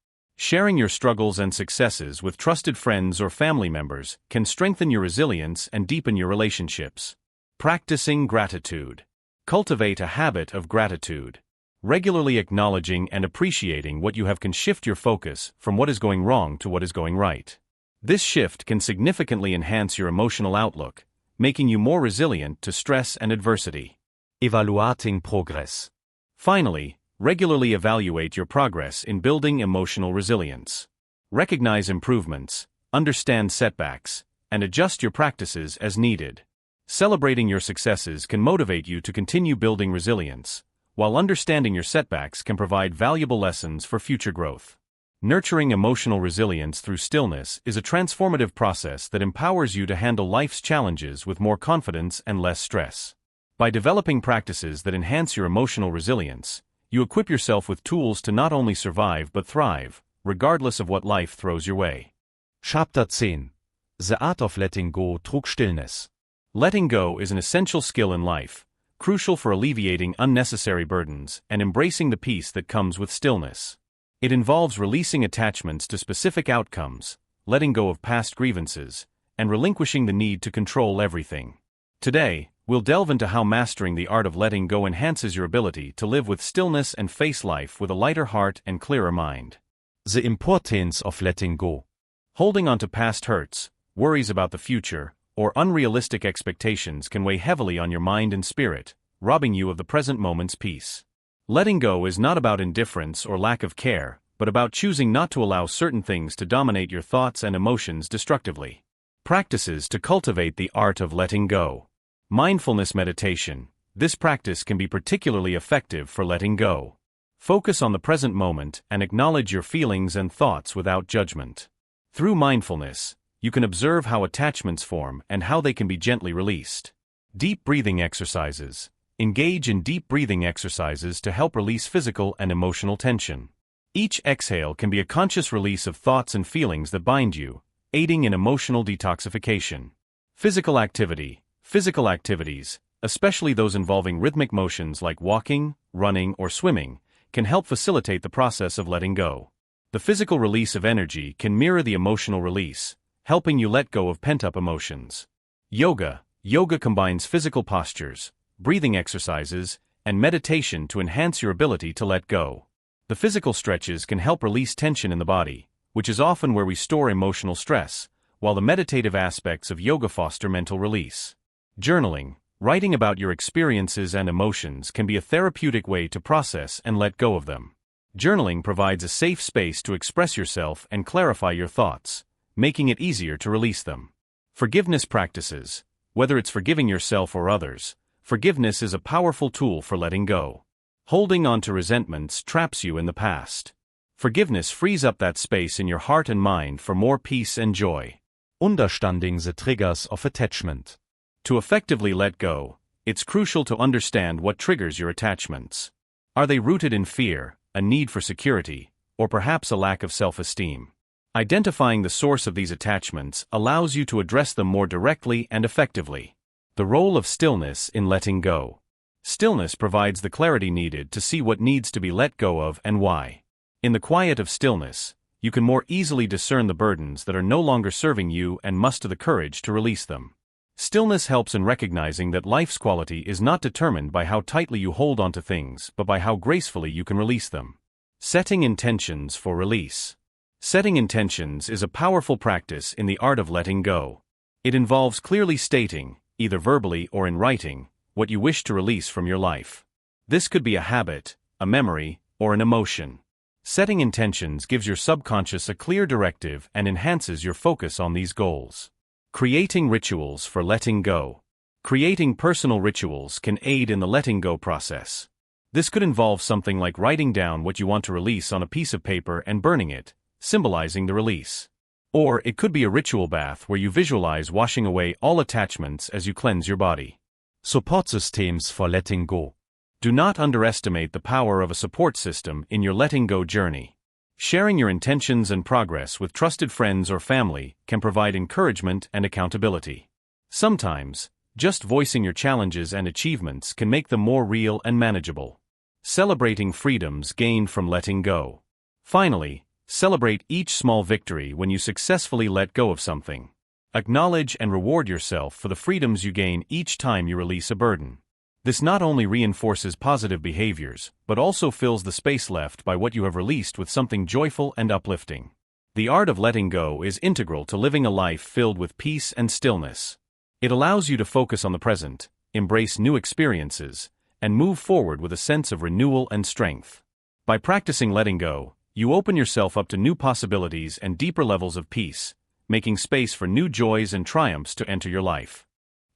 Sharing your struggles and successes with trusted friends or family members can strengthen your resilience and deepen your relationships. Practicing gratitude. Cultivate a habit of gratitude. Regularly acknowledging and appreciating what you have can shift your focus from what is going wrong to what is going right. This shift can significantly enhance your emotional outlook, making you more resilient to stress and adversity. Evaluating progress. Finally, regularly evaluate your progress in building emotional resilience. Recognize improvements, understand setbacks, and adjust your practices as needed. Celebrating your successes can motivate you to continue building resilience, while understanding your setbacks can provide valuable lessons for future growth. Nurturing emotional resilience through stillness is a transformative process that empowers you to handle life's challenges with more confidence and less stress. By developing practices that enhance your emotional resilience, you equip yourself with tools to not only survive but thrive, regardless of what life throws your way. Chapter 10. The Art of Letting Go through Stillness. Letting go is an essential skill in life, crucial for alleviating unnecessary burdens and embracing the peace that comes with stillness. It involves releasing attachments to specific outcomes, letting go of past grievances, and relinquishing the need to control everything. Today, we'll delve into how mastering the art of letting go enhances your ability to live with stillness and face life with a lighter heart and clearer mind. The importance of letting go. Holding on to past hurts, worries about the future, or unrealistic expectations can weigh heavily on your mind and spirit, robbing you of the present moment's peace. Letting go is not about indifference or lack of care, but about choosing not to allow certain things to dominate your thoughts and emotions destructively. Practices to cultivate the art of letting go. Mindfulness meditation. This practice can be particularly effective for letting go. Focus on the present moment and acknowledge your feelings and thoughts without judgment. Through mindfulness, you can observe how attachments form and how they can be gently released. Deep breathing exercises. Engage in deep breathing exercises to help release physical and emotional tension. Each exhale can be a conscious release of thoughts and feelings that bind you, aiding in emotional detoxification. Physical activity. Physical activities, especially those involving rhythmic motions like walking, running, or swimming, can help facilitate the process of letting go. The physical release of energy can mirror the emotional release, helping you let go of pent-up emotions. Yoga. Yoga combines physical postures, breathing exercises, and meditation to enhance your ability to let go. The physical stretches can help release tension in the body, which is often where we store emotional stress, while the meditative aspects of yoga foster mental release. Journaling, writing about your experiences and emotions, can be a therapeutic way to process and let go of them. Journaling provides a safe space to express yourself and clarify your thoughts, making it easier to release them. Forgiveness practices. Whether it's forgiving yourself or others, forgiveness is a powerful tool for letting go. Holding on to resentments traps you in the past. Forgiveness frees up that space in your heart and mind for more peace and joy. Understanding the triggers of attachment. To effectively let go, it's crucial to understand what triggers your attachments. Are they rooted in fear, a need for security, or perhaps a lack of self-esteem? Identifying the source of these attachments allows you to address them more directly and effectively. The role of stillness in letting go. Stillness provides the clarity needed to see what needs to be let go of and why. In the quiet of stillness, you can more easily discern the burdens that are no longer serving you and muster the courage to release them. Stillness helps in recognizing that life's quality is not determined by how tightly you hold onto things but by how gracefully you can release them. Setting intentions for release. Setting intentions is a powerful practice in the art of letting go. It involves clearly stating, either verbally or in writing, what you wish to release from your life. This could be a habit, a memory, or an emotion. Setting intentions gives your subconscious a clear directive and enhances your focus on these goals. Creating rituals for letting go. Creating personal rituals can aid in the letting go process. This could involve something like writing down what you want to release on a piece of paper and burning it, symbolizing the release. Or it could be a ritual bath where you visualize washing away all attachments as you cleanse your body. Support systems for letting go. Do not underestimate the power of a support system in your letting go journey. Sharing your intentions and progress with trusted friends or family can provide encouragement and accountability. Sometimes, just voicing your challenges and achievements can make them more real and manageable. Celebrating freedoms gained from letting go. Finally, celebrate each small victory when you successfully let go of something. Acknowledge and reward yourself for the freedoms you gain each time you release a burden. This not only reinforces positive behaviors, but also fills the space left by what you have released with something joyful and uplifting. The art of letting go is integral to living a life filled with peace and stillness. It allows you to focus on the present, embrace new experiences, and move forward with a sense of renewal and strength. By practicing letting go, you open yourself up to new possibilities and deeper levels of peace, making space for new joys and triumphs to enter your life.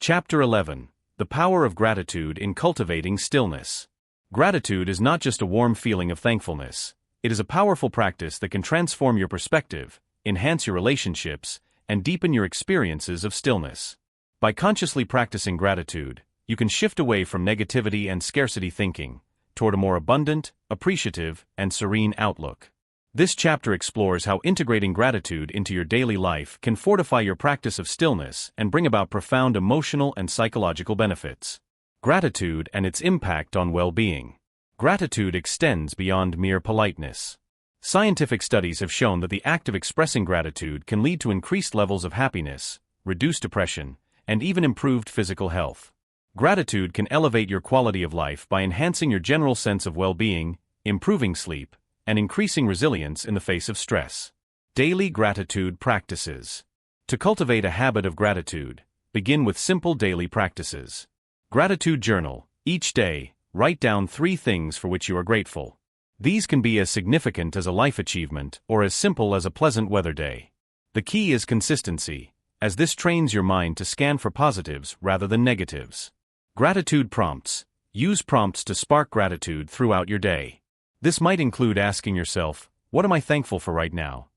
Chapter 11. The power of gratitude in cultivating stillness. Gratitude is not just a warm feeling of thankfulness. It is a powerful practice that can transform your perspective, enhance your relationships, and deepen your experiences of stillness. By consciously practicing gratitude, you can shift away from negativity and scarcity thinking, toward a more abundant, appreciative, and serene outlook. This chapter explores how integrating gratitude into your daily life can fortify your practice of stillness and bring about profound emotional and psychological benefits. Gratitude and its impact on well-being. Gratitude extends beyond mere politeness. Scientific studies have shown that the act of expressing gratitude can lead to increased levels of happiness, reduced depression, and even improved physical health. Gratitude can elevate your quality of life by enhancing your general sense of well-being, improving sleep, and increasing resilience in the face of stress. Daily gratitude practices. To cultivate a habit of gratitude, begin with simple daily practices. Gratitude journal. Each day, write down 3 things for which you are grateful. These can be as significant as a life achievement or as simple as a pleasant weather day. The key is consistency, as this trains your mind to scan for positives rather than negatives. Gratitude prompts. Use prompts to spark gratitude throughout your day. This might include asking yourself, what am I thankful for right now?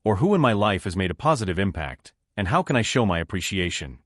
Or who in my life has made a positive impact, and how can I show my appreciation?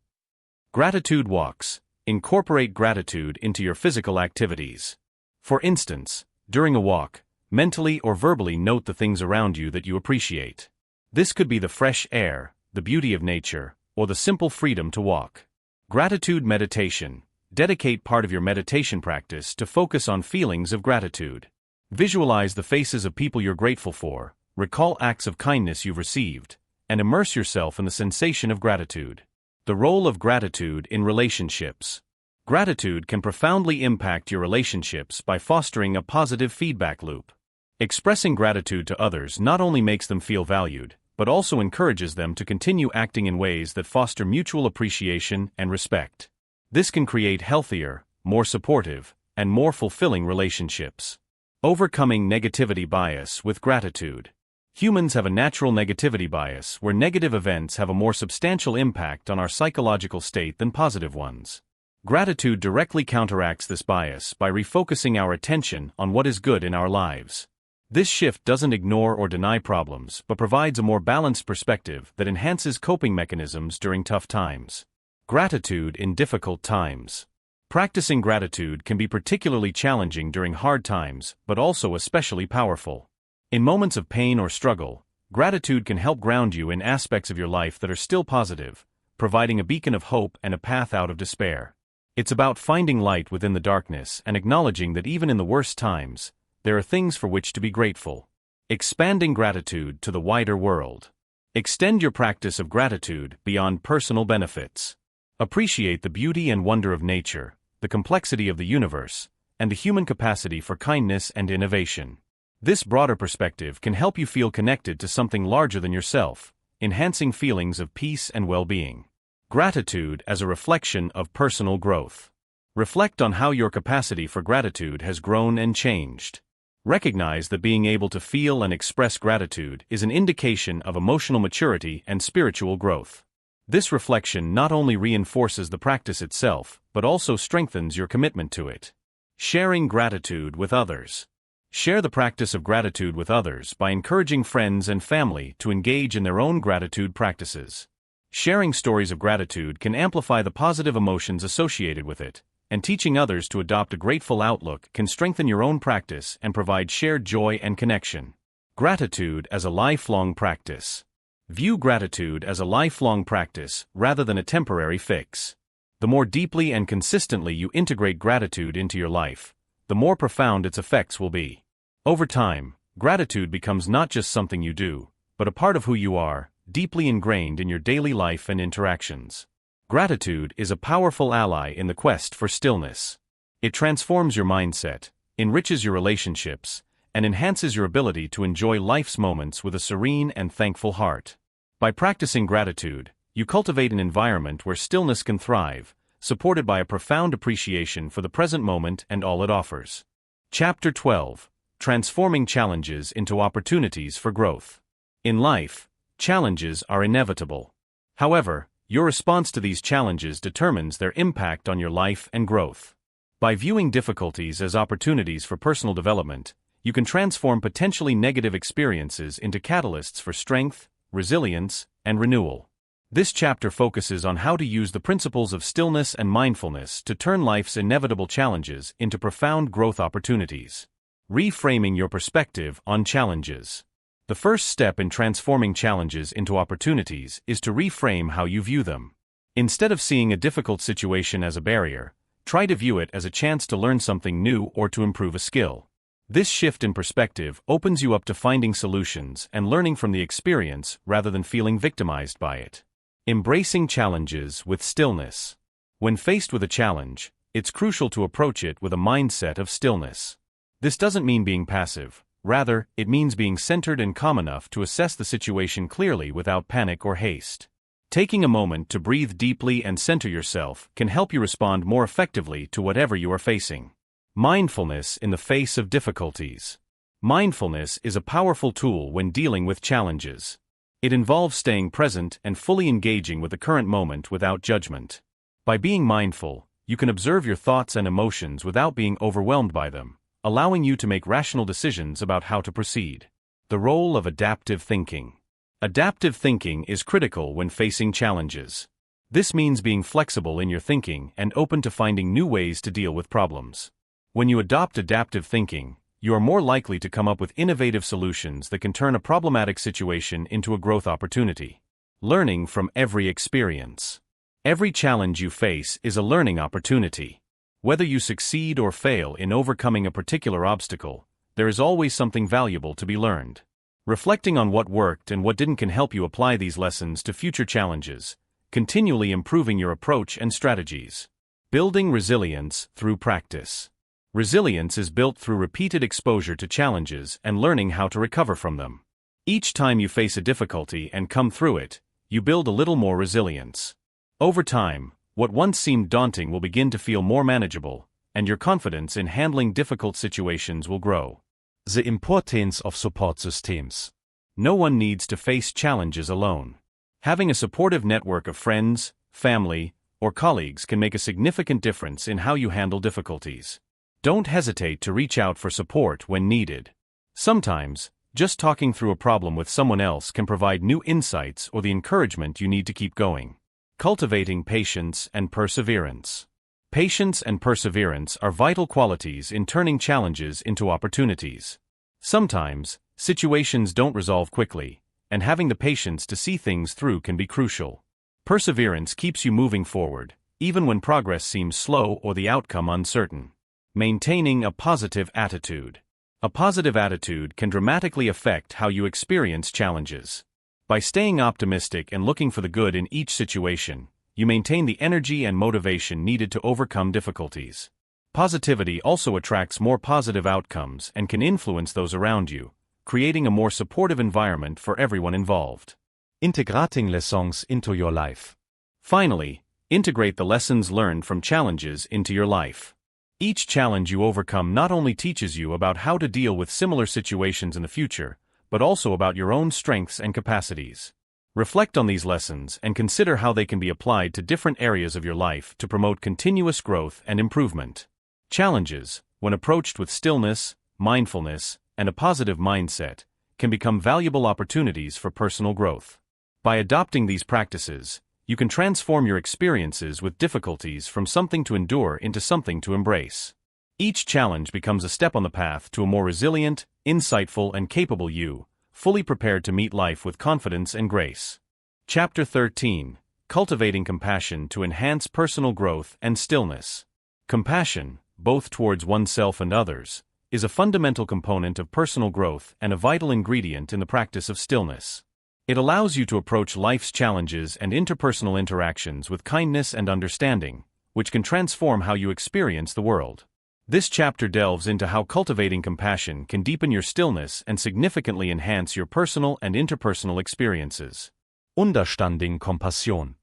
Gratitude walks. Incorporate gratitude into your physical activities. For instance, during a walk, mentally or verbally note the things around you that you appreciate. This could be the fresh air, the beauty of nature, or the simple freedom to walk. Gratitude meditation. Dedicate part of your meditation practice to focus on feelings of gratitude. Visualize the faces of people you're grateful for, recall acts of kindness you've received, and immerse yourself in the sensation of gratitude. The role of gratitude in relationships. Gratitude can profoundly impact your relationships by fostering a positive feedback loop. Expressing gratitude to others not only makes them feel valued, but also encourages them to continue acting in ways that foster mutual appreciation and respect. This can create healthier, more supportive, and more fulfilling relationships. Overcoming negativity bias with gratitude. Humans have a natural negativity bias where negative events have a more substantial impact on our psychological state than positive ones. Gratitude directly counteracts this bias by refocusing our attention on what is good in our lives. This shift doesn't ignore or deny problems but provides a more balanced perspective that enhances coping mechanisms during tough times. Gratitude in difficult times. Practicing gratitude can be particularly challenging during hard times, but also especially powerful. In moments of pain or struggle, gratitude can help ground you in aspects of your life that are still positive, providing a beacon of hope and a path out of despair. It's about finding light within the darkness and acknowledging that even in the worst times, there are things for which to be grateful. Expanding gratitude to the wider world. Extend your practice of gratitude beyond personal benefits. Appreciate the beauty and wonder of nature, the complexity of the universe, and the human capacity for kindness and innovation. This broader perspective can help you feel connected to something larger than yourself, enhancing feelings of peace and well-being. Gratitude as a reflection of personal growth. Reflect on how your capacity for gratitude has grown and changed. Recognize that being able to feel and express gratitude is an indication of emotional maturity and spiritual growth. This reflection not only reinforces the practice itself, but also strengthens your commitment to it. Sharing gratitude with others. Share the practice of gratitude with others by encouraging friends and family to engage in their own gratitude practices. Sharing stories of gratitude can amplify the positive emotions associated with it, and teaching others to adopt a grateful outlook can strengthen your own practice and provide shared joy and connection. Gratitude as a lifelong practice. View gratitude as a lifelong practice rather than a temporary fix. The more deeply and consistently you integrate gratitude into your life, the more profound its effects will be. Over time, gratitude becomes not just something you do, but a part of who you are, deeply ingrained in your daily life and interactions. Gratitude is a powerful ally in the quest for stillness. It transforms your mindset, enriches your relationships, and enhances your ability to enjoy life's moments with a serene and thankful heart. By practicing gratitude, you cultivate an environment where stillness can thrive, supported by a profound appreciation for the present moment and all it offers. Chapter 12. Transforming Challenges into Opportunities for Growth. In life, challenges are inevitable. However, your response to these challenges determines their impact on your life and growth. By viewing difficulties as opportunities for personal development, you can transform potentially negative experiences into catalysts for strength, resilience, and renewal. This chapter focuses on how to use the principles of stillness and mindfulness to turn life's inevitable challenges into profound growth opportunities. Reframing your perspective on challenges. The first step in transforming challenges into opportunities is to reframe how you view them. Instead of seeing a difficult situation as a barrier, try to view it as a chance to learn something new or to improve a skill. This shift in perspective opens you up to finding solutions and learning from the experience rather than feeling victimized by it. Embracing challenges with stillness. When faced with a challenge, it's crucial to approach it with a mindset of stillness. This doesn't mean being passive. Rather, it means being centered and calm enough to assess the situation clearly without panic or haste. Taking a moment to breathe deeply and center yourself can help you respond more effectively to whatever you are facing. Mindfulness in the face of difficulties. Mindfulness is a powerful tool when dealing with challenges. It involves staying present and fully engaging with the current moment without judgment. By being mindful, you can observe your thoughts and emotions without being overwhelmed by them, allowing you to make rational decisions about how to proceed. The role of adaptive thinking. Adaptive thinking is critical when facing challenges. This means being flexible in your thinking and open to finding new ways to deal with problems. When you adopt adaptive thinking, you are more likely to come up with innovative solutions that can turn a problematic situation into a growth opportunity. Learning from every experience. Every challenge you face is a learning opportunity. Whether you succeed or fail in overcoming a particular obstacle, there is always something valuable to be learned. Reflecting on what worked and what didn't can help you apply these lessons to future challenges, continually improving your approach and strategies. Building resilience through practice. Resilience is built through repeated exposure to challenges and learning how to recover from them. Each time you face a difficulty and come through it, you build a little more resilience. Over time, what once seemed daunting will begin to feel more manageable, and your confidence in handling difficult situations will grow. The importance of support systems. No one needs to face challenges alone. Having a supportive network of friends, family, or colleagues can make a significant difference in how you handle difficulties. Don't hesitate to reach out for support when needed. Sometimes, just talking through a problem with someone else can provide new insights or the encouragement you need to keep going. Cultivating patience and perseverance. Patience and perseverance are vital qualities in turning challenges into opportunities. Sometimes, situations don't resolve quickly, and having the patience to see things through can be crucial. Perseverance keeps you moving forward, even when progress seems slow or the outcome uncertain. Maintaining a positive attitude. A positive attitude can dramatically affect how you experience challenges. By staying optimistic and looking for the good in each situation, you maintain the energy and motivation needed to overcome difficulties. Positivity also attracts more positive outcomes and can influence those around you, creating a more supportive environment for everyone involved. Integrating lessons into your life. Finally, integrate the lessons learned from challenges into your life. Each challenge you overcome not only teaches you about how to deal with similar situations in the future, but also about your own strengths and capacities. Reflect on these lessons and consider how they can be applied to different areas of your life to promote continuous growth and improvement. Challenges, when approached with stillness, mindfulness, and a positive mindset, can become valuable opportunities for personal growth. By adopting these practices, you can transform your experiences with difficulties from something to endure into something to embrace. Each challenge becomes a step on the path to a more resilient, insightful, and capable you, fully prepared to meet life with confidence and grace. Chapter 13. Cultivating compassion to enhance personal growth and stillness. Compassion, both towards oneself and others, is a fundamental component of personal growth and a vital ingredient in the practice of stillness. It allows you to approach life's challenges and interpersonal interactions with kindness and understanding, which can transform how you experience the world. This chapter delves into how cultivating compassion can deepen your stillness and significantly enhance your personal and interpersonal experiences. Understanding Compassion.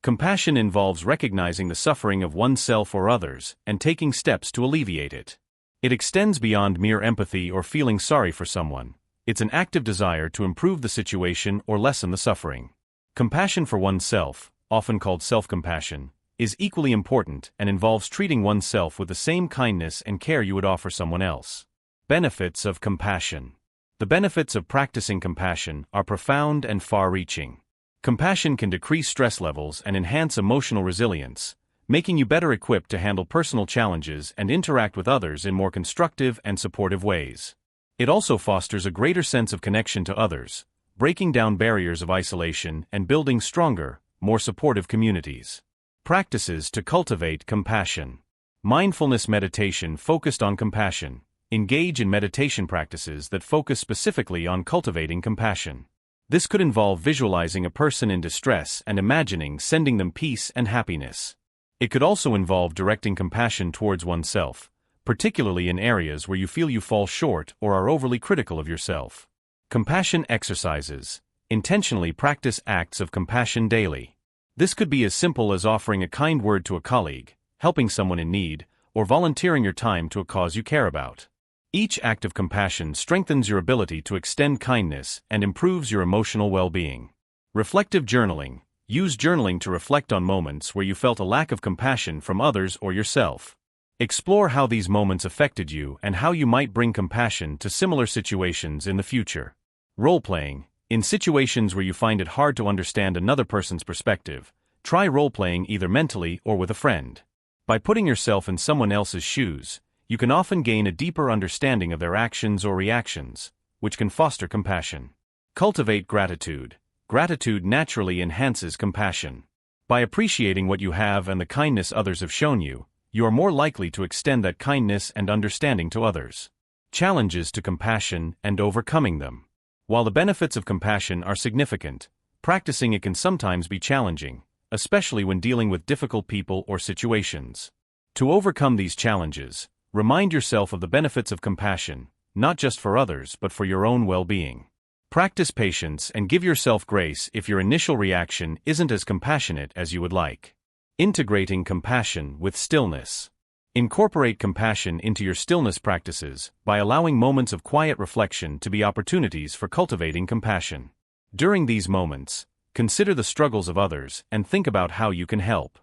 Compassion involves recognizing the suffering of oneself or others and taking steps to alleviate it. It extends beyond mere empathy or feeling sorry for someone. It's an active desire to improve the situation or lessen the suffering. Compassion for oneself, often called self-compassion, is equally important and involves treating oneself with the same kindness and care you would offer someone else. Benefits of compassion. The benefits of practicing compassion are profound and far-reaching. Compassion can decrease stress levels and enhance emotional resilience, making you better equipped to handle personal challenges and interact with others in more constructive and supportive ways. It also fosters a greater sense of connection to others, breaking down barriers of isolation and building stronger, more supportive communities. Practices to cultivate compassion. Mindfulness meditation focused on compassion. Engage in meditation practices that focus specifically on cultivating compassion. This could involve visualizing a person in distress and imagining sending them peace and happiness. It could also involve directing compassion towards oneself, particularly in areas where you feel you fall short or are overly critical of yourself. Compassion exercises. Intentionally practice acts of compassion daily. This could be as simple as offering a kind word to a colleague, helping someone in need, or volunteering your time to a cause you care about. Each act of compassion strengthens your ability to extend kindness and improves your emotional well-being. Reflective journaling. Use journaling to reflect on moments where you felt a lack of compassion from others or yourself. Explore how these moments affected you and how you might bring compassion to similar situations in the future. Role-playing. In situations where you find it hard to understand another person's perspective, try role-playing either mentally or with a friend. By putting yourself in someone else's shoes, you can often gain a deeper understanding of their actions or reactions, which can foster compassion. Cultivate gratitude. Gratitude naturally enhances compassion. By appreciating what you have and the kindness others have shown you, you are more likely to extend that kindness and understanding to others. Challenges to compassion and overcoming them. While the benefits of compassion are significant, practicing it can sometimes be challenging, especially when dealing with difficult people or situations. To overcome these challenges, remind yourself of the benefits of compassion, not just for others but for your own well-being. Practice patience and give yourself grace if your initial reaction isn't as compassionate as you would like. Integrating compassion with stillness. Incorporate compassion into your stillness practices by allowing moments of quiet reflection to be opportunities for cultivating compassion. During these moments, consider the struggles of others and think about how you can help.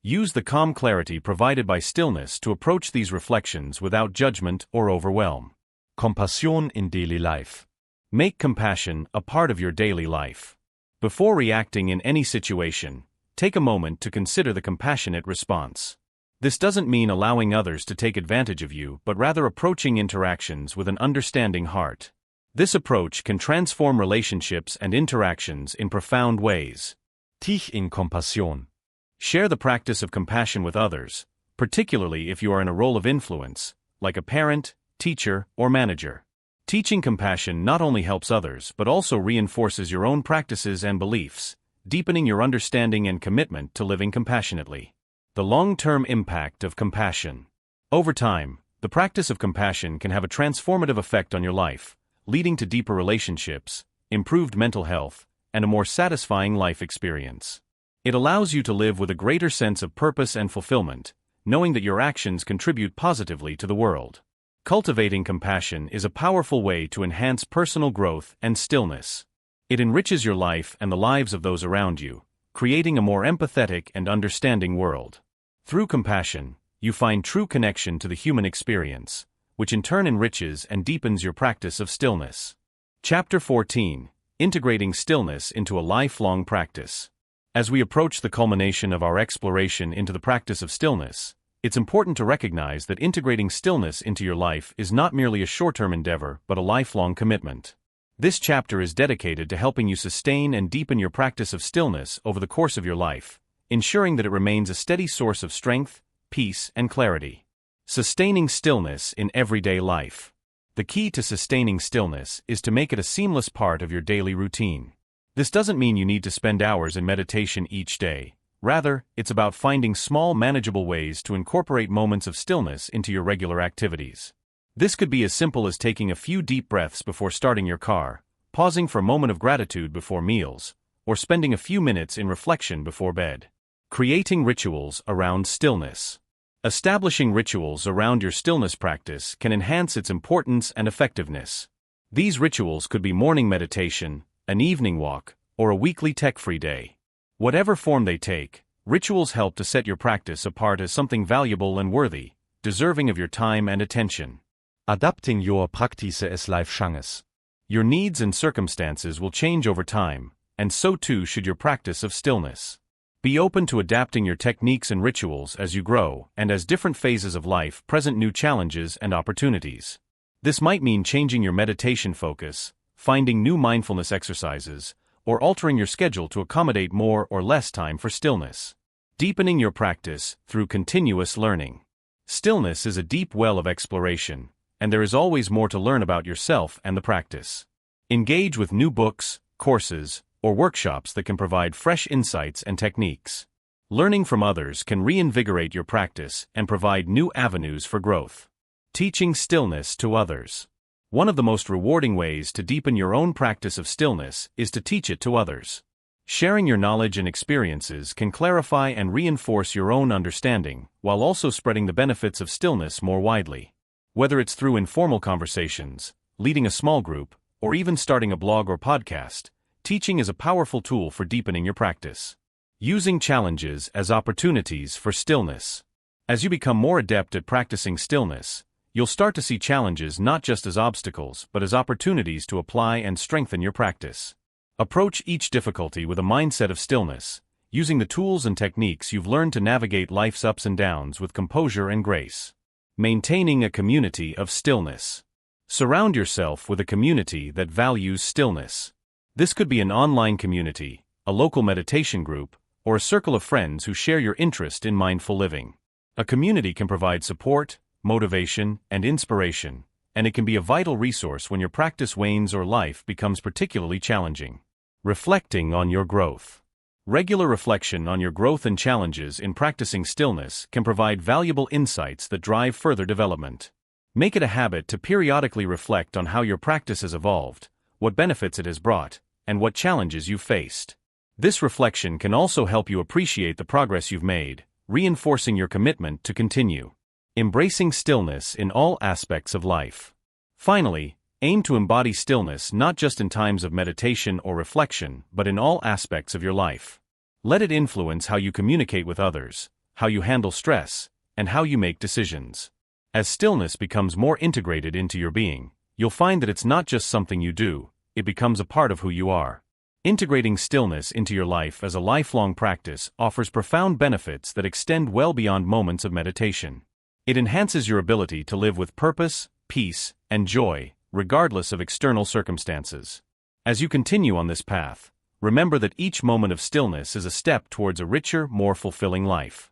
Use the calm clarity provided by stillness to approach these reflections without judgment or overwhelm. Compassion in daily life. Make compassion a part of your daily life. Before reacting in any situation, take a moment to consider the compassionate response. This doesn't mean allowing others to take advantage of you, but rather approaching interactions with an understanding heart. This approach can transform relationships and interactions in profound ways. Tief in Compassion. Share the practice of compassion with others, particularly if you are in a role of influence, like a parent, teacher, or manager. Teaching compassion not only helps others but also reinforces your own practices and beliefs, deepening your understanding and commitment to living compassionately. The long-term impact of compassion. Over time, the practice of compassion can have a transformative effect on your life, leading to deeper relationships, improved mental health, and a more satisfying life experience. It allows you to live with a greater sense of purpose and fulfillment, knowing that your actions contribute positively to the world. Cultivating compassion is a powerful way to enhance personal growth and stillness. It enriches your life and the lives of those around you, creating a more empathetic and understanding world. Through compassion, you find true connection to the human experience, which in turn enriches and deepens your practice of stillness. Chapter 14. Integrating stillness into a lifelong practice. As we approach the culmination of our exploration into the practice of stillness, it's important to recognize that integrating stillness into your life is not merely a short-term endeavor but a lifelong commitment. This chapter is dedicated to helping you sustain and deepen your practice of stillness over the course of your life, ensuring that it remains a steady source of strength, peace, and clarity. Sustaining stillness in everyday life. The key to sustaining stillness is to make it a seamless part of your daily routine. This doesn't mean you need to spend hours in meditation each day. Rather, it's about finding small, manageable ways to incorporate moments of stillness into your regular activities. This could be as simple as taking a few deep breaths before starting your car, pausing for a moment of gratitude before meals, or spending a few minutes in reflection before bed. Creating rituals around stillness. Establishing rituals around your stillness practice can enhance its importance and effectiveness. These rituals could be morning meditation, an evening walk, or a weekly tech-free day. Whatever form they take, rituals help to set your practice apart as something valuable and worthy, deserving of your time and attention. Adapting your practice as life changes. Your needs and circumstances will change over time, and so too should your practice of stillness. Be open to adapting your techniques and rituals as you grow and as different phases of life present new challenges and opportunities. This might mean changing your meditation focus, finding new mindfulness exercises, or altering your schedule to accommodate more or less time for stillness. Deepening your practice through continuous learning. Stillness is a deep well of exploration, and there is always more to learn about yourself and the practice. Engage with new books, courses, or workshops that can provide fresh insights and techniques. Learning from others can reinvigorate your practice and provide new avenues for growth. Teaching stillness to others. One of the most rewarding ways to deepen your own practice of stillness is to teach it to others. Sharing your knowledge and experiences can clarify and reinforce your own understanding, while also spreading the benefits of stillness more widely. Whether it's through informal conversations, leading a small group, or even starting a blog or podcast, teaching is a powerful tool for deepening your practice. Using challenges as opportunities for stillness. As you become more adept at practicing stillness, you'll start to see challenges not just as obstacles but as opportunities to apply and strengthen your practice. Approach each difficulty with a mindset of stillness, using the tools and techniques you've learned to navigate life's ups and downs with composure and grace. Maintaining a community of stillness. Surround yourself with a community that values stillness. This could be an online community, a local meditation group, or a circle of friends who share your interest in mindful living. A community can provide support, motivation, and inspiration, and it can be a vital resource when your practice wanes or life becomes particularly challenging. Reflecting on your growth. Regular reflection on your growth and challenges in practicing stillness can provide valuable insights that drive further development. Make it a habit to periodically reflect on how your practice has evolved, what benefits it has brought, and what challenges you've faced. This reflection can also help you appreciate the progress you've made, reinforcing your commitment to continue embracing stillness in all aspects of life. Finally, aim to embody stillness not just in times of meditation or reflection, but in all aspects of your life. Let it influence how you communicate with others, how you handle stress, and how you make decisions. As stillness becomes more integrated into your being, you'll find that it's not just something you do, it becomes a part of who you are. Integrating stillness into your life as a lifelong practice offers profound benefits that extend well beyond moments of meditation. It enhances your ability to live with purpose, peace, and joy, regardless of external circumstances. As you continue on this path, remember that each moment of stillness is a step towards a richer, more fulfilling life.